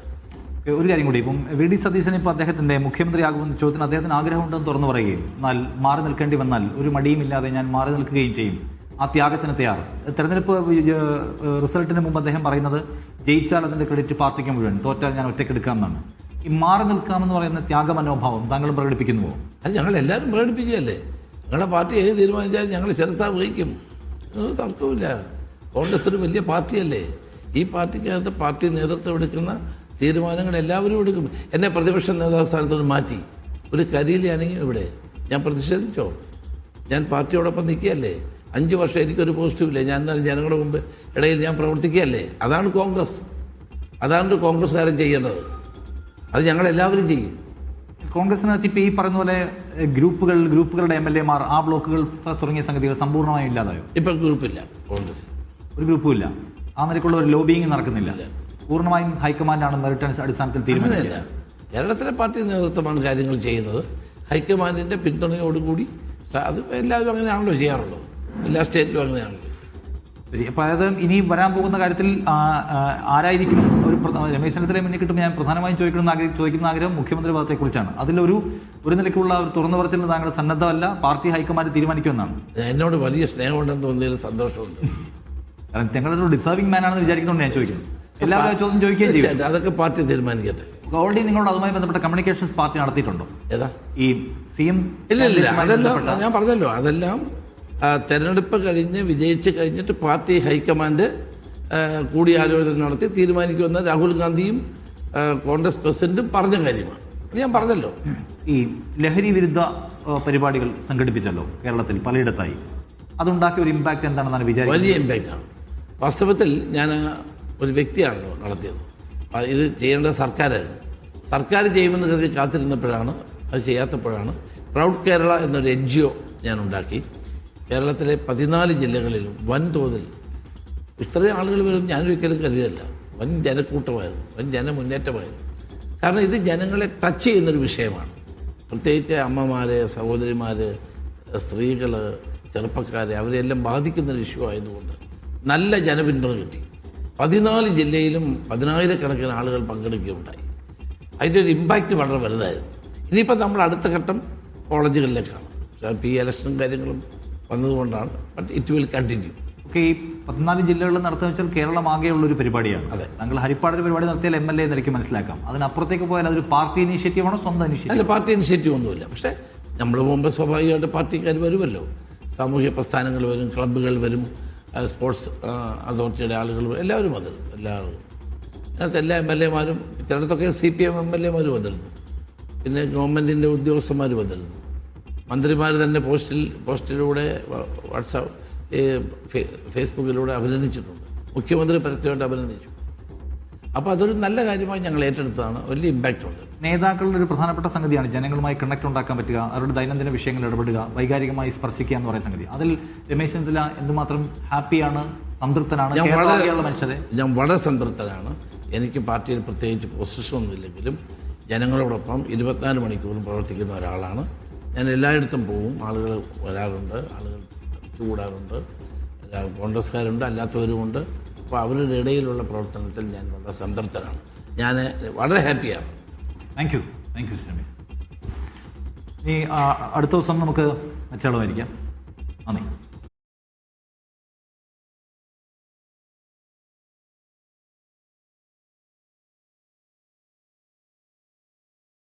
ഒരു കാര്യം കൂടി, ഇപ്പം VD സതീശൻ ഇപ്പോൾ അദ്ദേഹത്തിൻ്റെ മുഖ്യമന്ത്രിയാകുമെന്ന് ചോദ്യത്തിന് അദ്ദേഹത്തിന് ആഗ്രഹമുണ്ടെന്ന് തുറന്നു പറയുകയും, എന്നാൽ മാറി നിൽക്കേണ്ടി വന്നാൽ ഒരു മടിയുമില്ലാതെ ഞാൻ മാറി നിൽക്കുകയും ചെയ്യും, ആ ത്യാഗത്തിന് തയ്യാർ. തെരഞ്ഞെടുപ്പ് റിസൾട്ടിന് മുമ്പ് അദ്ദേഹം പറയുന്നത്, ജയിച്ചാൽ അതിൻ്റെ ക്രെഡിറ്റ് പാർട്ടിക്ക് മുഴുവൻ, തോറ്റാൽ ഞാൻ ഒറ്റയ്ക്കെടുക്കാമെന്നാണ്. ഈ മാറി നിൽക്കാമെന്ന് പറയുന്ന ത്യാഗ മനോഭാവം താങ്കൾ പ്രകടിപ്പിക്കുന്നുവോ? അത് ഞങ്ങൾ എല്ലാവരും പ്രകടിപ്പിക്കുകയല്ലേ. ഞങ്ങളുടെ പാർട്ടി ഏത് തീരുമാനിച്ചാലും ഞങ്ങൾ ശിരസാ വഹിക്കും, തർക്കമില്ല. കോൺഗ്രസ് ഒരു വലിയ പാർട്ടിയല്ലേ. ഈ പാർട്ടിക്കകത്ത് പാർട്ടി നേതൃത്വം എടുക്കുന്ന തീരുമാനങ്ങൾ എല്ലാവരും എടുക്കും. എന്നെ പ്രതിപക്ഷ നേതാവ് സ്ഥാനത്തോട് മാറ്റി ഒരു കരിയിലാണെങ്കിൽ ഇവിടെ ഞാൻ പ്രതിഷേധിച്ചോ? ഞാൻ പാർട്ടിയോടൊപ്പം നിൽക്കുകയല്ലേ. 5 വർഷം എനിക്കൊരു പോസ്റ്റും ഇല്ല. ഞാൻ ജനങ്ങളുടെ മുമ്പ് ഇടയിൽ ഞാൻ പ്രവർത്തിക്കുകയല്ലേ. അതാണ് കോൺഗ്രസ്, അതാണ് കോൺഗ്രസ്സുകാരൻ ചെയ്യേണ്ടത്. അത് ഞങ്ങളെല്ലാവരും ചെയ്യും. കോൺഗ്രസിനകത്ത് ഇപ്പോൾ ഈ പറയുന്ന പോലെ ഗ്രൂപ്പുകളുടെ MLA മാർ, ആ ബ്ലോക്കുകൾ തുടങ്ങിയ സംഗതികൾ സമ്പൂർണ്ണമായും ഇല്ലാതായോ? ഇപ്പം ഗ്രൂപ്പില്ല, കോൺഗ്രസ് ഒരു ഗ്രൂപ്പും ഇല്ല. ആ നിലയ്ക്കുള്ള ഒരു ലോബിയിങ് നടക്കുന്നില്ല. പൂർണ്ണമായും ഹൈക്കമാൻഡാണ് മെറിറ്റ് അടിസ്ഥാനത്തിൽ തീരുമാനിക്കുക. കേരളത്തിലെ പാർട്ടി നേതൃത്വമാണ് കാര്യങ്ങൾ ചെയ്യുന്നത്. ഹൈക്കമാൻഡിൻ്റെ പിന്തുണയോടുകൂടി അത് എല്ലാവരും അങ്ങനെയാണല്ലോ ചെയ്യാറുള്ളത്. എല്ലാ സ്റ്റേറ്റിലും അങ്ങനെയാണല്ലോ. ശരി, അപ്പോൾ അതായത് ഇനി വരാൻ പോകുന്ന കാര്യത്തിൽ ആരായിരിക്കും ഒരു രമേശ് ചെന്നിത്തലയെ മുന്നിൽ കിട്ടുമ്പോൾ ഞാൻ പ്രധാനമായും ചോദിക്കുന്ന ആഗ്രഹം മുഖ്യമന്ത്രി പദത്തെക്കുറിച്ചാണ്. അതിലൊരു നിലയ്ക്കുള്ള ഒരു തുറന്നു പറച്ചിൽ താങ്കൾ സന്നദ്ധമല്ല, പാർട്ടി ഹൈക്കമാൻഡ് തീരുമാനിക്കുമെന്നാണ്. എന്നോട് വലിയ സ്നേഹമുണ്ടെന്ന് തോന്നിയതിൽ സന്തോഷമുണ്ട്. കാരണം ഞങ്ങളൊരു ഡിസേർവിംഗ് മാനാണെന്ന് വിചാരിക്കുന്നതുകൊണ്ട് ഞാൻ ചോദിക്കുന്നു. എല്ലാവരും ചോദ്യം ചോദിക്കുകയും ചെയ്യും. തീർച്ചയായിട്ടും അതൊക്കെ പാർട്ടി തീരുമാനിക്കട്ടെ. ഓൾറെഡി നിങ്ങളോട് അതുമായി ബന്ധപ്പെട്ട കമ്മ്യൂണിക്കേഷൻസ് പാർട്ടി നടത്തിയിട്ടുണ്ടോ? ഏതാ? ഈ CM ഇല്ല അതെല്ലാം ഞാൻ പറഞ്ഞല്ലോ, അതെല്ലാം തെരഞ്ഞെടുപ്പ് കഴിഞ്ഞ് വിജയിച്ച് കഴിഞ്ഞിട്ട് പാർട്ടി ഹൈക്കമാൻഡ് കൂടിയാലോചന നടത്തി തീരുമാനിക്കുമെന്ന് രാഹുൽ ഗാന്ധിയും കോൺഗ്രസ് പ്രസിഡന്റും പറഞ്ഞ കാര്യമാണ്. ഞാൻ പറഞ്ഞല്ലോ. ഈ ലഹരി വിരുദ്ധ പരിപാടികൾ സംഘടിപ്പിച്ചല്ലോ കേരളത്തിൽ പലയിടത്തായി. അതുണ്ടാക്കിയ ഒരു ഇമ്പാക്ട് എന്താണെന്നാണ് വിചാരിക്കുന്നത്? വലിയ ഇമ്പാക്റ്റാണ്. വാസ്തവത്തിൽ ഞാൻ ഒരു വ്യക്തിയാണല്ലോ നടത്തിയത്. ഇത് ചെയ്യേണ്ടത് സർക്കാരായിരുന്നു. സർക്കാർ ചെയ്യുമെന്ന് കരുതി കാത്തിരുന്നപ്പോഴാണ്, അത് ചെയ്യാത്തപ്പോഴാണ് പ്രൗഡ് കേരള എന്നൊരു NGO ഞാൻ ഉണ്ടാക്കി. കേരളത്തിലെ 14 ജില്ലകളിലും വൻതോതിൽ ഇത്രയും ആളുകൾ വരും ഞാനൊരിക്കലും കരുതിയല്ല. വൻ ജനക്കൂട്ടമായിരുന്നു, വൻ ജനമുന്നേറ്റമായിരുന്നു. കാരണം ഇത് ജനങ്ങളെ ടച്ച് ചെയ്യുന്നൊരു വിഷയമാണ്. പ്രത്യേകിച്ച് അമ്മമാർ, സഹോദരിമാർ, സ്ത്രീകൾ, ചെറുപ്പക്കാരെ അവരെല്ലാം ബാധിക്കുന്നൊരു ഇഷ്യൂ ആയതുകൊണ്ട് നല്ല ജനപിന്തുണ കിട്ടി. 14 ജില്ലയിലും 10,000-കണക്കിന് ആളുകൾ പങ്കെടുക്കുകയുണ്ടായി. അതിൻ്റെ ഒരു ഇമ്പാക്റ്റ് വളരെ വലുതായിരുന്നു. ഇനിയിപ്പോൾ നമ്മൾ അടുത്ത ഘട്ടം കോളേജുകളിലേക്കാണ്. ഇപ്പോൾ ഈ ഇലക്ഷനും കാര്യങ്ങളും വന്നതുകൊണ്ടാണ്. But it will continue. Okay, ഈ 14 ജില്ലകളിൽ നടത്തുക വെച്ചാൽ കേരളം ആകെയുള്ള ഒരു പരിപാടിയാണ്. അതെ. താങ്കൾ ഹരിപ്പാടൊരു പരിപാടി നടത്തിയാൽ MLA നിലയ്ക്ക് മനസ്സിലാക്കാം. അതിനപ്പുറത്തേക്ക് പോയാൽ അതൊരു പാർട്ടി ഇനീഷ്യേറ്റീവാണോ സ്വന്തം ഇനീഷ്യേറ്റീവ്? അല്ല, പാർട്ടി ഇനിഷ്യേറ്റീവ് ഒന്നുമില്ല. പക്ഷേ നമ്മൾ മുമ്പ് സ്വാഭാവികമായിട്ട് പാർട്ടിക്കാർ വരുമല്ലോ. സാമൂഹ്യ പ്രസ്ഥാനങ്ങൾ വരും, ക്ലബ്ബുകൾ വരും, സ്പോർട്സ് അതോറിറ്റിയുടെ ആളുകൾ വരും, എല്ലാവരും വന്നിരുന്നു. എല്ലാവരും അതിനകത്ത് എല്ലാ MLA-മാരും, ചിലയിടത്തൊക്കെ CPM MLA-മാർ വന്നിരുന്നു. പിന്നെ ഗവൺമെൻറ്റിൻ്റെ ഉദ്യോഗസ്ഥന്മാർ വന്നിരുന്നു. മന്ത്രിമാർ തന്നെ പോസ്റ്റിലൂടെ വാട്സാപ്പ് ഫേസ്ബുക്കിലൂടെ അഭിനന്ദിച്ചിട്ടുണ്ട്. മുഖ്യമന്ത്രി പരസ്യമായിട്ട് അഭിനന്ദിച്ചു. അപ്പോൾ അതൊരു നല്ല കാര്യമായി ഞങ്ങൾ ഏറ്റെടുത്തതാണ്. വലിയ ഇമ്പാക്റ്റ് ഉണ്ട്. നേതാക്കളുടെ ഒരു പ്രധാനപ്പെട്ട സംഗതിയാണ് ജനങ്ങളുമായി കണക്ട് ഉണ്ടാക്കാൻ പറ്റുക, അവരുടെ ദൈനംദിന വിഷയങ്ങൾ ഇടപെടുക, വൈകാരികമായി സ്പർശിക്കുക എന്ന് പറയുന്ന സംഗതി. അതിൽ രമേശ് ചെന്നിത്തല എന്തുമാത്രം ഹാപ്പിയാണ്, സംതൃപ്തനാണ്? മനുഷ്യരെ ഞാൻ വളരെ സംതൃപ്തനാണ്. എനിക്ക് പാർട്ടിയിൽ പ്രത്യേകിച്ച് പൊസിഷനൊന്നുമില്ലെങ്കിലും ജനങ്ങളോടൊപ്പം 24 മണിക്കൂറും പ്രവർത്തിക്കുന്ന ഒരാളാണ്. ഞാൻ എല്ലായിടത്തും പോവും. ആളുകൾ വരാറുണ്ട്, ആളുകൾ ചൂടാറുണ്ട്, കോൺഗ്രസ്സുകാരുണ്ട്, അല്ലാത്തവരുമുണ്ട്. അപ്പോൾ അവരുടെ ഇടയിലുള്ള പ്രവർത്തനത്തിൽ ഞാൻ വളരെ സംതൃപ്തനാണ്. ഞാൻ വളരെ ഹാപ്പിയാണ്. Thank you Ramesh. ഇനി അടുത്ത ദിവസം നമുക്ക് വെച്ചാളുമായിരിക്കാം. നന്ദി.